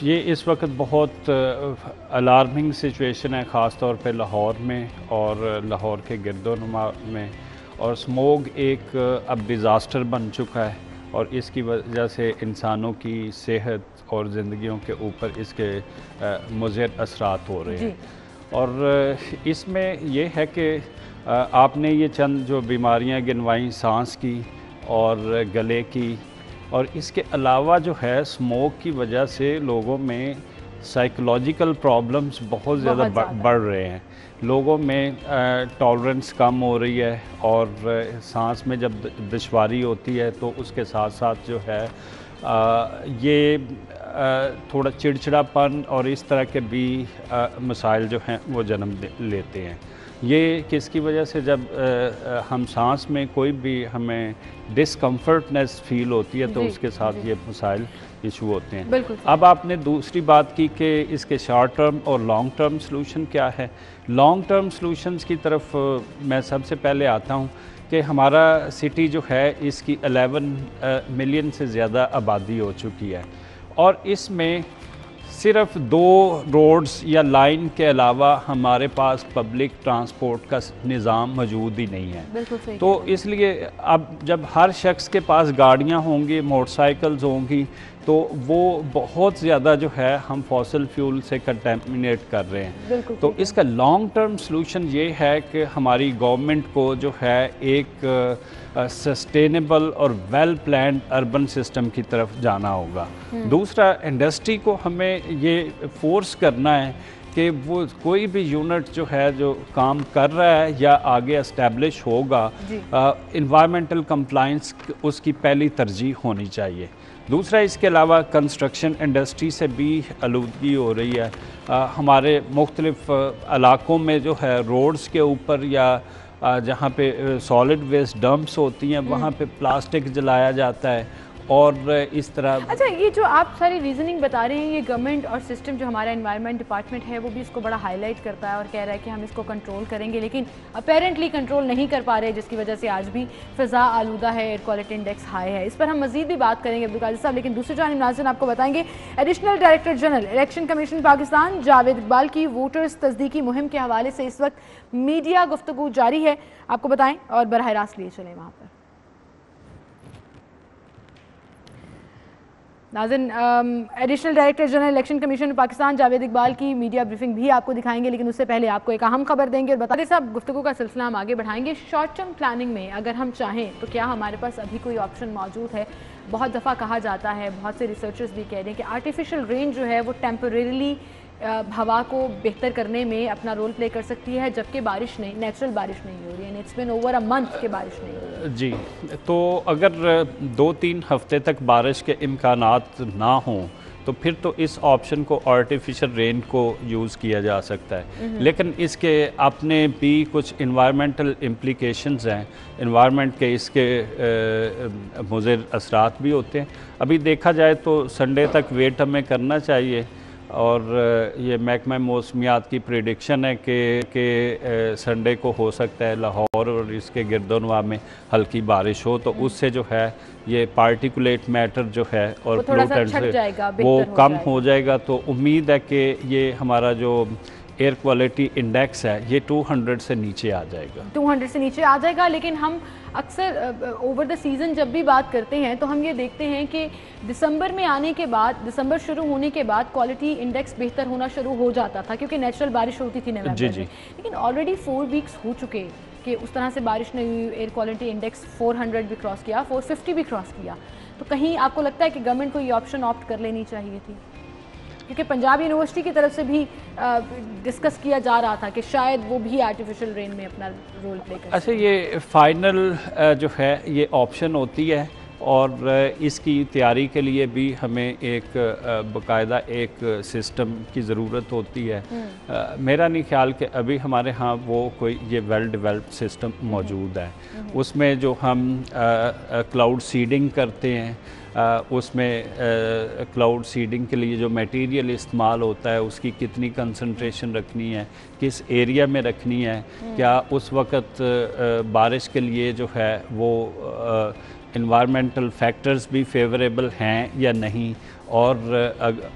ये इस वक्त बहुत अलार्मिंग सिचुएशन है, ख़ास तौर पे लाहौर में और लाहौर के गिरदोनुमा में। और स्मोग एक अब डिज़ास्टर बन चुका है और इसकी वजह से इंसानों की सेहत और ज़िंदगियों के ऊपर इसके मुज़र असरात हो रहे हैं। और इसमें यह है कि आपने ये चंद जो बीमारियां गिनवाई, सांस की और गले की, और इसके अलावा जो है स्मोक की वजह से लोगों में साइकोलॉजिकल प्रॉब्लम्स बहुत ज़्यादा बढ़ रहे हैं। लोगों में टॉलरेंस कम हो रही है और सांस में जब दुश्वारी होती है तो उसके साथ साथ जो है ये थोड़ा चिड़चिड़ापन और इस तरह के भी मसाइल जो हैं वो जन्म लेते हैं। ये किसकी वजह से, जब हम सांस में कोई भी हमें डिस्कम्फर्टनेस फील होती है तो उसके साथ ये मसाइल इशू होते हैं। अब आपने दूसरी बात की कि इसके शॉर्ट टर्म और लॉन्ग टर्म सलूशन क्या है। लॉन्ग टर्म सलूशंस की तरफ मैं सबसे पहले आता हूँ कि हमारा सिटी जो है इसकी 11 मिलियन से ज़्यादा आबादी हो चुकी है और इसमें सिर्फ 2 रोड्स या लाइन के अलावा हमारे पास पब्लिक ट्रांसपोर्ट का निज़ाम मौजूद ही नहीं है। तो इसलिए अब जब हर शख्स के पास गाड़ियां होंगी, मोटरसाइकिल्स होंगी, तो वो बहुत ज़्यादा जो है हम फॉसिल फ्यूल से कंटेमिनेट कर रहे हैं। तो इसका लॉन्ग टर्म सलूशन ये है कि हमारी गवर्नमेंट को जो है एक सस्टेनेबल और वेल प्लान्ड अर्बन सिस्टम की तरफ जाना होगा। दूसरा, इंडस्ट्री को हमें ये फोर्स करना है कि वो कोई भी यूनिट जो है जो काम कर रहा है या आगे एस्टेब्लिश होगा, इन्वायरमेंटल कंप्लाइंस उसकी पहली तरजीह होनी चाहिए। दूसरा, इसके अलावा कंस्ट्रक्शन इंडस्ट्री से भी आलूदगी हो रही है। हमारे मुख्तलिफ इलाकों में जो है रोड्स के ऊपर या जहाँ पे सॉलिड वेस्ट डंप्स होती हैं वहाँ पे प्लास्टिक जलाया जाता है और इस तरह। अच्छा, ये जो आप सारी रीजनिंग बता रहे हैं, ये गवर्नमेंट और सिस्टम जो हमारा एनवायरनमेंट डिपार्टमेंट है वो भी इसको बड़ा हाईलाइट करता है और कह रहा है कि हम इसको कंट्रोल करेंगे, लेकिन अपेरेंटली कंट्रोल नहीं कर पा रहे, जिसकी वजह से आज भी फ़िज़ा आलूदा है, एयर क्वालिटी इंडेक्स हाई है। इस पर हम मजीद भी बात करेंगे अब्दुल कादिर साहब, लेकिन दूसरी जानिब नाज़रीन आपको बताएंगे additional director general election commission Pakistan Javed Iqbal की वोटर्स तस्दीकी मुहिम के हवाले से इस वक्त मीडिया गुफ्तगू जारी है, आपको बताएं और बराह रास्त लिए चलें वहाँ पर। नाज़रीन, additional director general election commission Pakistan Javed Iqbal की मीडिया ब्रीफिंग भी आपको दिखाएंगे, लेकिन उससे पहले आपको एक अहम खबर देंगे और बता दें साहब, गुफ्तगू का सिलसिला हम आगे बढ़ाएंगे। शॉर्ट टर्म प्लानिंग में अगर हम चाहें तो क्या हमारे पास अभी कोई ऑप्शन मौजूद है? बहुत दफ़ा कहा जाता है, बहुत से रिसर्चर्स भी कह रहे हैं कि आर्टिफिशियल रेन जो है वो टेम्परेरीली हवा को बेहतर करने में अपना रोल प्ले कर सकती है, जबकि बारिश नहीं, नेचुरल बारिश नहीं हो रही है। It's been over a month के बारिश नहीं हो रही है। जी, तो अगर 2-3 हफ्ते तक बारिश के इम्कानात ना हों तो फिर तो इस ऑप्शन को आर्टिफिशियल रेन को यूज़ किया जा सकता है, लेकिन इसके अपने भी कुछ इन्वायरमेंटल इम्प्लिकेशंस हैं, इन्वायरमेंट के इसके मुज़िर असरात भी होते हैं। अभी देखा जाए तो संडे तक वेट हमें करना चाहिए, और ये महकमा मौसमियात की प्रेडिक्शन है कि संडे को हो सकता है लाहौर और इसके गिरदोनवा में हल्की बारिश हो, तो उससे जो है ये पार्टिकुलेट मैटर जो है और पोल्यूटेंट से वो कम हो जाएगा। तो उम्मीद है कि ये हमारा जो एयर क्वालिटी इंडेक्स है ये 200 से नीचे आ जाएगा, 200 से नीचे आ जाएगा। लेकिन हम अक्सर ओवर द सीज़न जब भी बात करते हैं तो हम ये देखते हैं कि दिसंबर में आने के बाद, दिसंबर शुरू होने के बाद क्वालिटी इंडेक्स बेहतर होना शुरू हो जाता था, क्योंकि नेचुरल बारिश होती थी नवंबर में। लेकिन ऑलरेडी 4 वीक्स हो चुके कि उस तरह से बारिश नहीं हुई, एयर क्वालिटी इंडेक्स 400 भी क्रॉस किया, 450 भी क्रॉस किया। तो कहीं आपको लगता है कि गवर्नमेंट को ये ऑप्शन ऑप्ट कर लेनी चाहिए थी? क्योंकि पंजाब यूनिवर्सिटी की तरफ से भी डिस्कस किया जा रहा था कि शायद वो भी आर्टिफिशियल रेन में अपना रोल प्ले कर। अच्छा, ये फाइनल जो है ये ऑप्शन होती है, और इसकी तैयारी के लिए भी हमें एक बाकायदा एक सिस्टम की ज़रूरत होती है। मेरा नहीं ख्याल कि अभी हमारे यहाँ वो कोई ये वेल डेवलप्ड सिस्टम मौजूद है। उसमें जो हम क्लाउड सीडिंग करते हैं, उसमें क्लाउड सीडिंग के लिए जो मटेरियल इस्तेमाल होता है उसकी कितनी कंसंट्रेशन रखनी है, किस एरिया में रखनी है, क्या उस वक़्त बारिश के लिए जो है वो इन्वायरमेंटल फैक्टर्स भी फेवरेबल हैं या नहीं, और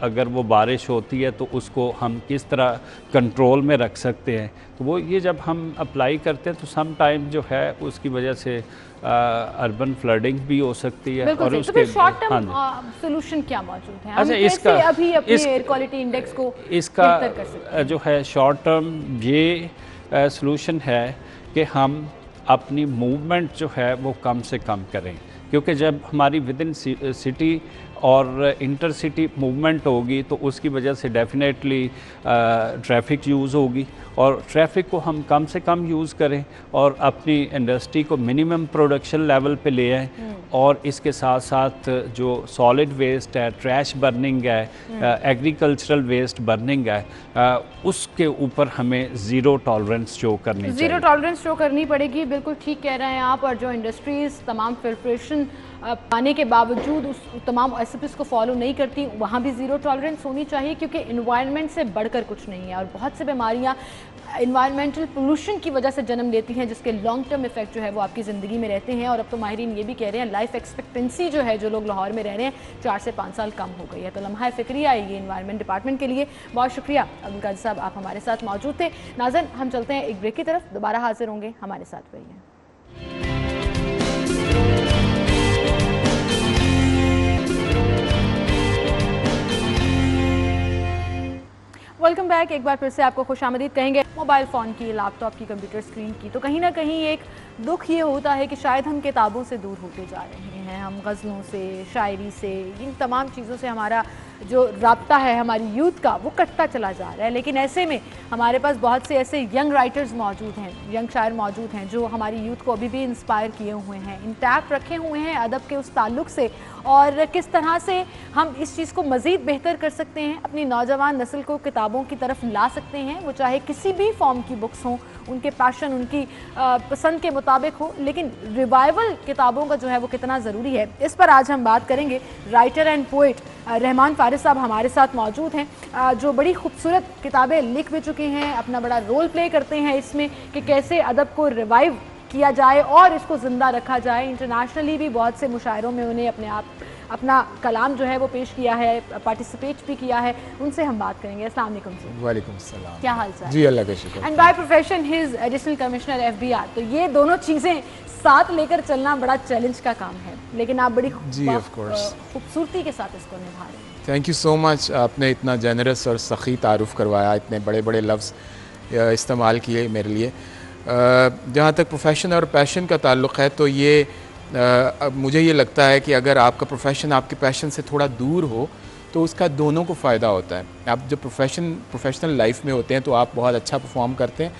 अगर वो बारिश होती है तो उसको हम किस तरह कंट्रोल में रख सकते हैं। तो वो ये जब हम अप्लाई करते हैं तो सम टाइम जो है उसकी वजह से अर्बन फ्लडिंग भी हो सकती है। और उसके शॉर्ट टर्म सॉल्यूशन क्या मौजूद है? अच्छा, इसका अभी अपने एयर क्वालिटी इंडेक्स को इसका जो है शॉर्ट टर्म ये सॉल्यूशन है कि हम अपनी मूवमेंट जो है वो कम से कम करें, क्योंकि जब हमारी विद इन सिटी और इंटर सिटी मूवमेंट होगी तो उसकी वजह से डेफिनेटली ट्रैफिक यूज़ होगी, और ट्रैफिक को हम कम से कम यूज़ करें और अपनी इंडस्ट्री को मिनिमम प्रोडक्शन लेवल पे ले आएँ। और इसके साथ साथ जो सॉलिड वेस्ट है, ट्रैश बर्निंग है, एग्रीकल्चरल वेस्ट बर्निंग है, उसके ऊपर हमें ज़ीरो टॉलरेंस शो करनी चाहिए। ज़ीरो टॉलरेंस शो करनी पड़ेगी, बिल्कुल ठीक कह रहे हैं आप। और जो इंडस्ट्रीज़ तमाम फिल्ट्रेशन पाने के बावजूद उस तमाम एसओपीज़ को फॉलो नहीं करती, वहाँ भी ज़ीरो टॉलरेंस होनी चाहिए, क्योंकि इन्वायरमेंट से बढ़कर कुछ नहीं है। और बहुत सी बीमारियाँ इन्वायरमेंटल पोल्यूशन की वजह से जन्म लेती हैं, जिसके लॉन्ग टर्म इफेक्ट जो है वो आपकी ज़िंदगी में रहते हैं। और अब तो माहिरीन ये भी कह रहे हैं लाइफ एक्सपेक्टेंसी जो है, जो लोग लाहौर में रह रहे हैं, 4 से 5 साल कम हो गई है। तो लम्हा फ़िक्रिया ये इन्वायरमेंट डिपार्टमेंट के लिए बहुत शुक्रिया अब्दुल कादिर साहब, आप हमारे साथ मौजूद थे। नाज़रीन, हम चलते हैं एक ब्रेक की तरफ, दोबारा हाजिर होंगे, हमारे साथ रहिए। Welcome back. एक बार फिर से आपको खुशामदीद कहेंगे। मोबाइल फ़ोन की, लैपटॉप की, कंप्यूटर स्क्रीन की, तो कहीं ना कहीं एक दुख ये होता है कि शायद हम किताबों से दूर होते जा रहे हैं। हम गज़लों से, शायरी से, इन तमाम चीज़ों से हमारा जो राब्ता है हमारी यूथ का वो कटता चला जा रहा है। लेकिन ऐसे में हमारे पास बहुत से ऐसे यंग राइटर्स मौजूद हैं, यंग शायर मौजूद हैं, जो हमारी यूथ को अभी भी इंस्पायर किए हुए हैं, इंटैक्ट रखे हुए हैं अदब के उस ताल्लुक़ से, और किस तरह से हम इस चीज़ को मज़ीद बेहतर कर सकते हैं, अपनी नौजवान नस्ल को किताबों की तरफ ला सकते हैं। वो चाहे किसी भी फॉर्म की बुक्स हों, उनके पैशन, उनकी पसंद के मुताबिक हो, लेकिन रिवाइवल किताबों का जो है वो कितना ज़रूरी है, इस पर आज हम बात करेंगे। Writer and poet Rahman Faris साहब हमारे साथ मौजूद हैं, जो बड़ी खूबसूरत किताबें लिख भी चुके हैं, अपना बड़ा रोल प्ले करते हैं इसमें कि कैसे अदब को रिवाइव किया जाए और इसको ज़िंदा रखा जाए। इंटरनेशनली भी बहुत से मुशायरों में उन्हें अपना कलाम जो है वो पेश किया है, पार्टिसिपेट भी किया है। उनसे हम बात करेंगे। अस्सलाम वालेकुम सर। वालेकुम सलाम। क्या हाल चाल? जी अल्लाह का शुक्र। And by profession his additional commissioner FBR। तो ये दोनों चीज़ें साथ लेकर चलना बड़ा चैलेंज का काम है, लेकिन आप बड़ी खूबसूरती के साथ इसको निभा रहे हैं। Thank you so much. आपने इतना जेनरस और सखी तारुफ करवाया, इतने बड़े बड़े लफ्ज़ इस्तेमाल किए मेरे लिए। जहाँ तक प्रोफेशन और पैशन का ताल्लुक़ है तो ये मुझे ये लगता है कि अगर आपका प्रोफेशन आपके पैशन से थोड़ा दूर हो तो उसका दोनों को फ़ायदा होता है। आप जब प्रोफेशनल लाइफ में होते हैं तो आप बहुत अच्छा परफॉर्म करते हैं,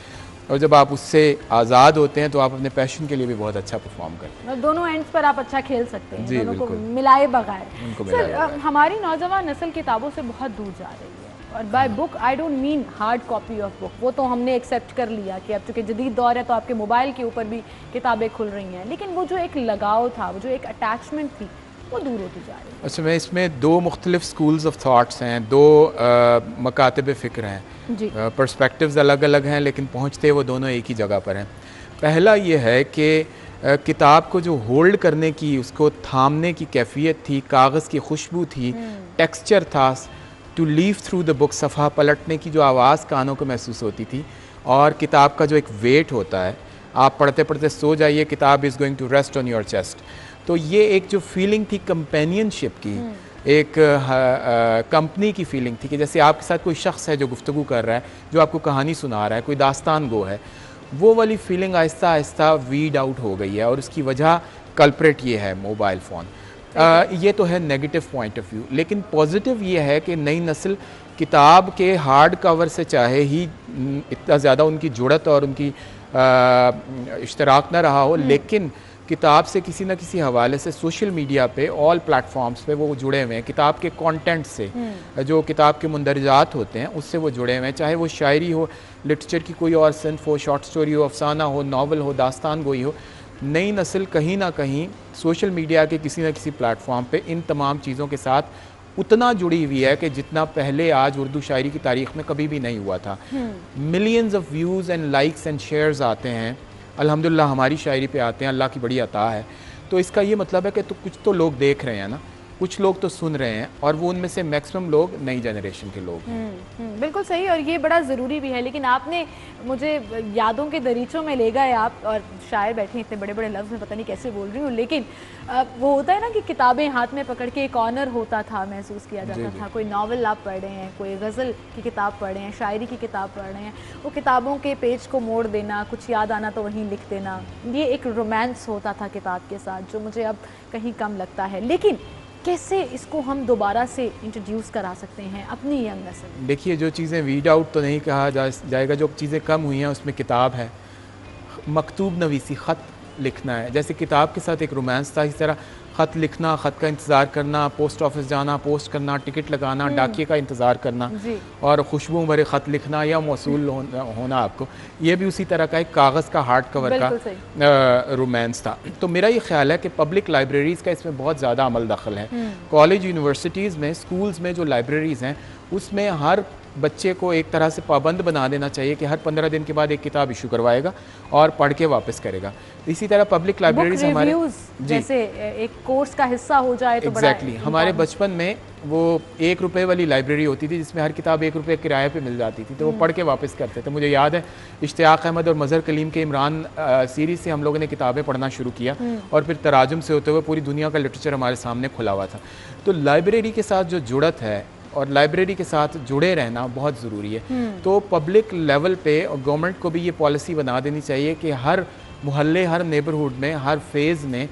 और जब आप उससे आज़ाद होते हैं तो आप अपने पैशन के लिए भी बहुत अच्छा परफॉर्म करते हैं। दोनों एंड्स पर आप अच्छा खेल सकते हैं, जी, दोनों को बिल्कुल। मिलाए बगैर। सर, हमारी नौजवान नस्ल किताबों से बहुत दूर जा रही है, और by book I don't mean hard copy of book, वो तो हमने एक्सेप्ट कर लिया कि अब चूंकि जदीद दौर है तो आपके मोबाइल के ऊपर भी किताबें खुल रही हैं, लेकिन वो जो एक लगाव था, वो जो एक अटैचमेंट थी, वो दूर होती जा रही है। अच्छा, मैं इसमें दो मुख्तलिफ स्कूल्स ऑफ थाट्स हैं, दो मकातब फ़िक्र हैं, पर्सपेक्टिव्स अलग अलग हैं, लेकिन पहुँचते वो दोनों एक ही जगह पर हैं। पहला ये है कि किताब को जो होल्ड करने की, उसको थामने की कैफियत थी, कागज़ की खुशबू थी, टेक्सचर था, to leaf through the book, सफ़ा पलटने की जो आवाज़ कानों को महसूस होती थी, और किताब का जो एक वेट होता है, आप पढ़ते पढ़ते सो जाइए, किताब is going to rest on your chest. तो ये एक जो फीलिंग थी कंपेनियनशिप की, एक कंपनी की फीलिंग थी कि जैसे आपके साथ कोई शख्स है जो गुफ्तगू कर रहा है, जो आपको कहानी सुना रहा है, कोई दास्तान गो है, वो वाली feeling Aahista Aahista weed out हो गई है, और उसकी वजह कल्प्रेट ये है मोबाइल फ़ोन। ये तो है नेगेटिव पॉइंट ऑफ व्यू, लेकिन पॉजिटिव ये है कि नई नस्ल किताब के हार्ड कवर से चाहे ही इतना ज़्यादा उनकी जुड़त और उनकी इश्तराक ना रहा हो, लेकिन किताब से किसी न किसी हवाले से सोशल मीडिया पे, ऑल प्लेटफॉर्म्स पे वो जुड़े हुए हैं, किताब के कंटेंट से, जो किताब के मुंदरजात होते हैं उससे वो जुड़े हुए हैं, चाहे वो शायरी हो, लिटरेचर की कोई और सिंफ हो, शॉर्ट स्टोरी हो, अफसाना हो, नावल हो, दास्तान गोई हो। नई नस्ल कहीं ना कहीं सोशल मीडिया के किसी न किसी प्लेटफॉर्म पे इन तमाम चीज़ों के साथ उतना जुड़ी हुई है कि जितना पहले आज उर्दू शायरी की तारीख़ में कभी भी नहीं हुआ था। Millions of views and likes and shares आते हैं, अल्हम्दुलिल्लाह हमारी शायरी पे आते हैं, अल्लाह की बड़ी अता है। तो इसका ये मतलब है कि तो कुछ तो लोग देख रहे हैं ना, कुछ लोग तो सुन रहे हैं, और वो उनमें से मैक्सिमम लोग नई जनरेशन के लोग हैं। बिल्कुल सही, और ये बड़ा ज़रूरी भी है। लेकिन आपने मुझे यादों के दरीचों में ले गए आप, और शायर बैठे इतने बड़े बड़े लफ्ज़ में पता नहीं कैसे बोल रही हूँ, लेकिन वो होता है ना कि किताबें हाथ में पकड़ के एक ऑनर होता था, महसूस किया जाता था। कोई नावल आप पढ़ रहे हैं, कोई गज़ल की किताब पढ़ रहे हैं, शायरी की किताब पढ़ रहे हैं, वो किताबों के पेज को मोड़ देना, कुछ याद आना तो वहीं लिख देना, ये एक रोमांस होता था किताब के साथ, जो मुझे अब कहीं कम लगता है। लेकिन कैसे इसको हम दोबारा से इंट्रोड्यूस करा सकते हैं अपनी यंग नस्ल? देखिए, जो चीज़ें वीड आउट तो नहीं कहा जाएगा, जो चीज़ें कम हुई हैं उसमें किताब है, मकतूब नवीसी, ख़त लिखना है। जैसे किताब के साथ एक रोमांस था, इस तरह ख़त लिखना, ख़त का इंतज़ार करना, पोस्ट ऑफिस जाना, पोस्ट करना, टिकट लगाना, डाकिए का इंतज़ार करना, और खुशबू भरे ख़त लिखना या मौसूल होना आपको, ये भी उसी तरह का एक कागज़ का हार्ड कवर का रोमांस था। तो मेरा ये ख्याल है कि पब्लिक लाइब्रेरीज़ का इसमें बहुत ज़्यादा अमल दखल है। कॉलेज, यूनिवर्सिटीज़ में, स्कूल्स में जो लाइब्रेरीज़ हैं, उसमें हर बच्चे को एक तरह से पाबंद बना देना चाहिए कि हर 15 दिन के बाद एक किताब इशू करवाएगा और पढ़ के वापस करेगा। इसी तरह पब्लिक लाइब्रेरीज हमारे जैसे एक कोर्स का हिस्सा हो जाए तो एग्जैक्टली हमारे बचपन में वो 1 रुपए वाली लाइब्रेरी होती थी जिसमें हर किताब 1 रुपये किराए पे मिल जाती थी, तो वो पढ़ के वापस करते थे। मुझे याद है इश्तियाक अहमद और मज़हर कलीम के इमरान सीरीज़ से हम लोगों ने किताबें पढ़ना शुरू किया, और फिर तराजुम से होते हुए पूरी दुनिया का लिटरेचर हमारे सामने खुला हुआ था। तो लाइब्रेरी के साथ जो जुड़त है और लाइब्रेरी के साथ जुड़े रहना बहुत ज़रूरी है। तो पब्लिक लेवल पे और गवर्नमेंट को भी ये पॉलिसी बना देनी चाहिए कि हर मोहल्ले, हर नेबरहुड में, हर फेज़ में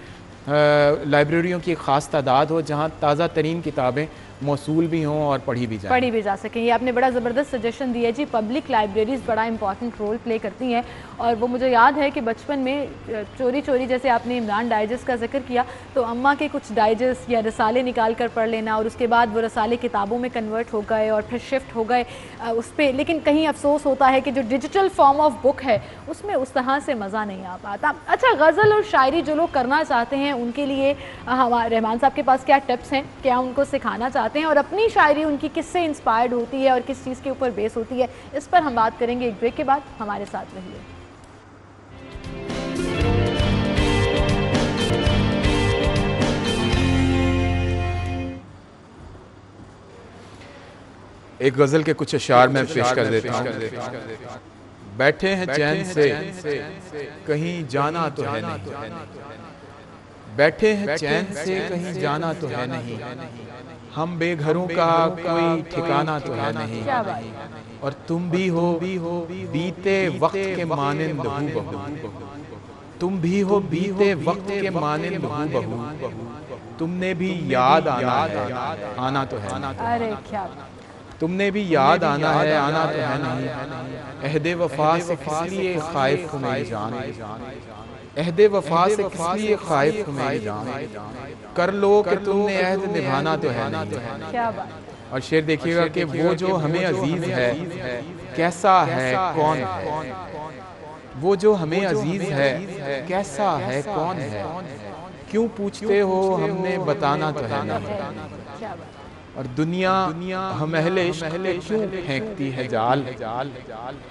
लाइब्रेरियों की एक ख़ास तादाद हो जहाँ ताज़ा तरीन किताबें मौसूल भी हों और पढ़ी भी जा सकें। ये आपने बड़ा ज़बरदस्त सजेशन दिया जी। पब्लिक लाइब्रेरीज़ बड़ा इंपॉर्टेंट रोल प्ले करती हैं, और वो मुझे याद है कि बचपन में चोरी चोरी, जैसे आपने इमरान डाइजेस्ट का जिक्र किया, तो अम्मा के कुछ डाइजेस्ट या रसाले निकाल कर पढ़ लेना, और उसके बाद वो रसाले किताबों में कन्वर्ट हो गए और फिर शिफ्ट हो गए उस पर। लेकिन कहीं अफसोस होता है कि जो डिजिटल फॉर्म ऑफ बुक है उसमें उस तरह से मज़ा नहीं आ पाता। अच्छा, गज़ल और शायरी जो लोग करना चाहते हैं उनके लिए हमारे रहमान साहब के पास क्या टिप्स हैं, क्या उनको सिखाना चाहते हैं, और अपनी शायरी उनकी किससे इंस्पायर्ड होती है और किस चीज़ के ऊपर बेस होती है, इस पर हम बात करेंगे एक ब्रेक के बाद। हमारे साथ रहिए। एक गज़ल के कुछ अशार में पेश कर देता हूँ। बैठे हैं चैन से कहीं जाना तो है नहीं, बैठे हैं चैन से कहीं जाना तो है नहीं, हम बेघरों का कोई ठिकाना तो है नहीं, और तुम भी हो बीते वक्त के मानिंद हूँ बहू, तुम भी हो बीते वक्त के मानिंद हूँ बहू, तुमने भी याद आना है, आना तो है। अरे क्या तुमने भी याद आना है, आना तो है नहीं। अहदे वफा से किस लिए खाइफ हो मेरी जान, अहदे वफा से किस लिए खाइफ हो मेरी जान, कर लो कि तुमने अहद निभाना तो है नहीं। क्या बात। और शेर देखिएगा कि वो जो हमें अजीज है कैसा है कौन है, वो जो हमें अजीज है कैसा है कौन है, क्यों पूछते हो हमने बताना तो है नहीं। और दुनिया हम अहले इश्क पे क्यों फेंकती है जाल,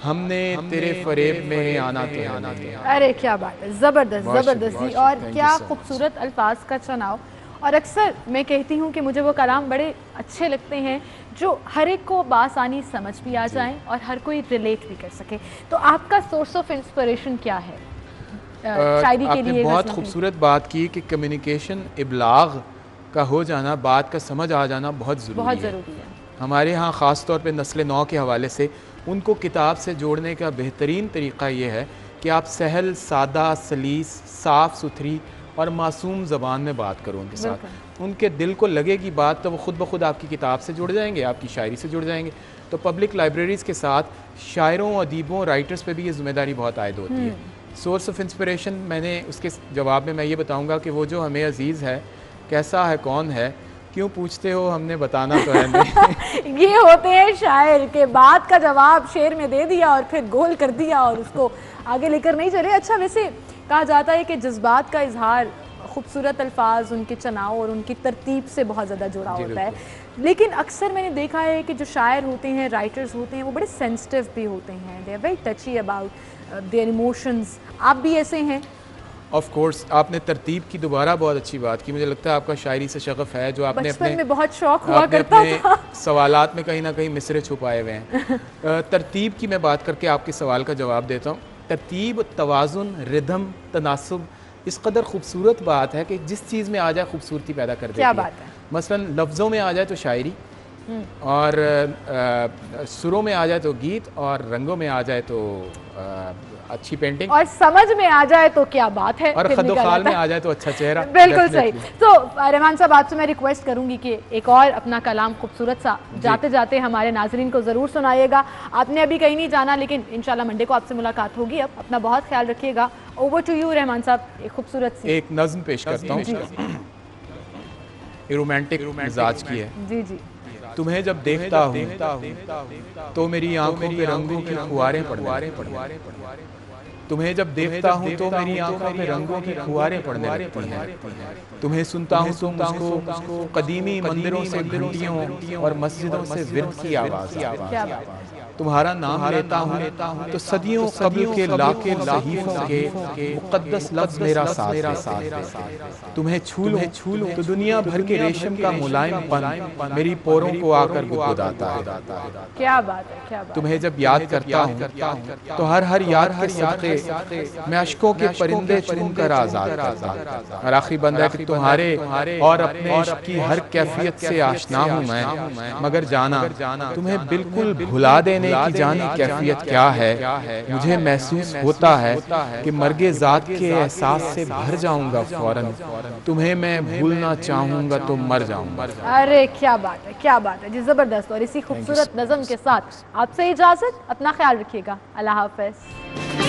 हमने तेरे फरेब में आना तो है नहीं। अरे क्या बात है, जबरदस्त जबरदस्त जी। और क्या खूबसूरत अल्फाज का चुनाव। और अक्सर मैं कहती हूँ कि मुझे वो कलाम बड़े अच्छे लगते हैं जो हर एक को बासानी समझ भी आ जाएं और हर कोई रिलेट भी कर सके। तो आपका सोर्स ऑफ इंस्पिरेशन क्या है शायरी के लिए? आपने बहुत खूबसूरत बात की कि कम्युनिकेशन इबलाग का हो जाना, बात का समझ आ जाना बहुत ज़रूरी है। हमारे यहाँ ख़ास तौर पे नस्ल नौ के हवाले से उनको किताब से जोड़ने का बेहतरीन तरीक़ा ये है कि आप सहल, सादा, सलीस, साफ़ सुथरी और मासूम ज़बान में बात करो उनके साथ। उनके दिल को लगेगी बात तो वो ख़ुद ब खुद आपकी किताब से जुड़ जाएंगे, आपकी शायरी से जुड़ जाएंगे। तो पब्लिक लाइब्रेरीज़ के साथ शायरों, अदीबों, राइटर्स पे भी ये ज़िम्मेदारी बहुत आयद होती है। सोर्स ऑफ इंस्पिरेशन मैंने उसके जवाब में मैं ये बताऊँगा कि वो जो हमें अजीज़ है कैसा है कौन है, क्यों पूछते हो हमने बताना तो है नहीं। ये होते हैं शायर के बात का जवाब शेर में दे दिया और फिर गोल कर दिया और उसको आगे लेकर नहीं चले। अच्छा, वैसे कहा जाता है कि जज्बात का इजहार खूबसूरत अल्फाज, उनके चनाव और उनकी तरतीब से बहुत ज़्यादा जुड़ा होता है। लेकिन अक्सर मैंने देखा है कि जो शायर होते हैं, राइटर्स होते हैं, वो बड़े सेंसिटिव भी होते हैं। They are very touchy about their emotions. आप भी ऐसे हैं? Of course. आपने तरतीब की दोबारा बहुत अच्छी बात की। मुझे लगता है आपका शायरी से शगफ है जो आपने बचपन में बहुत शौक हुआ करता था। सवालात में कहीं ना कहीं मिसरे छुपाए हुए हैं। तरतीब की मैं बात करके आपके सवाल का जवाब देता हूँ। तरतीब, तवाज़ुन, रिदम, तनासुब इस कदर खूबसूरत बात है कि जिस चीज़ में आ जाए खूबसूरती पैदा कर देती है। क्या बात है। मसलन लफ्ज़ों में आ जाए तो शायरी, और सुरों में आ जाए तो गीत, और रंगों में आ जाए तो अच्छी पेंटिंग, और समझ में आ जाए तो क्या बात है, और खदोखाल में आ जाए तो अच्छा चेहरा। बिल्कुल सही। तो रहमान साहब, आपसे मैं रिक्वेस्ट करूंगी कि एक और अपना कलाम खूबसूरत सा जाते जाते हमारे नाजरीन को ज़रूर सुनाइएगा। आपने अभी कहीं नहीं जाना, लेकिन इंशाल्लाह मंडे को आपसे मुलाकात होगी। अब अपना बहुत ख्याल रखिएगा। ओवर टू यू रहमान साहब, एक खूबसूरत सी एक नज़्म पेश करता हूँ, रोमांटिक मिजाज की है। जी जी। तुम्हें जब देखता हूँ तो मेरी आंखों पे रंगों की फुहारें पड़ने, तुम्हें जब देखता हूँ तो मेरी आंखों पे रंगों की फुहारें पड़ने लगती हैं। तुम्हें सुनता हूँ तो मुझको कदीमी मंदिरों से घंटियों और मस्जिदों से विर्द की आवाज़। तुम्हारा नाम लेता हूँ तो सदियों कब्ल के लाखों सहीफों के मुक़द्दस लफ्ज़ मेरा साथ। तुम्हें छू लूं तो दुनिया भर के रेशम का मुलायमपन मेरी पोरों को आकर गुदगुदाता है। क्या बात है, क्या बात। तुम्हें जब याद करता हूँ तो हर याद के सदक़े मैं अश्कों के परिंदे चुनकर आज़ाद करता। और आखिरी बंदा है कि तुम्हारे और अपने इश्क़ की हर कैफियत से आशना हूँ मैं, मगर जाना तुम्हें बिल्कुल भुला देने की जानी कैफियत क्या है। मुझे महसूस होता है कि मर्गे ज़ात के एहसास से भर जाऊंगा फौरन, तुम्हें मैं भूलना चाहूंगा तो मर जाऊंगा। अरे क्या बात है, क्या बात है जी, जबरदस्त। और इसी खूबसूरत नज़म के साथ आपसे इजाजत, अपना ख्याल रखिएगा। अल्लाह हाफ़िज़।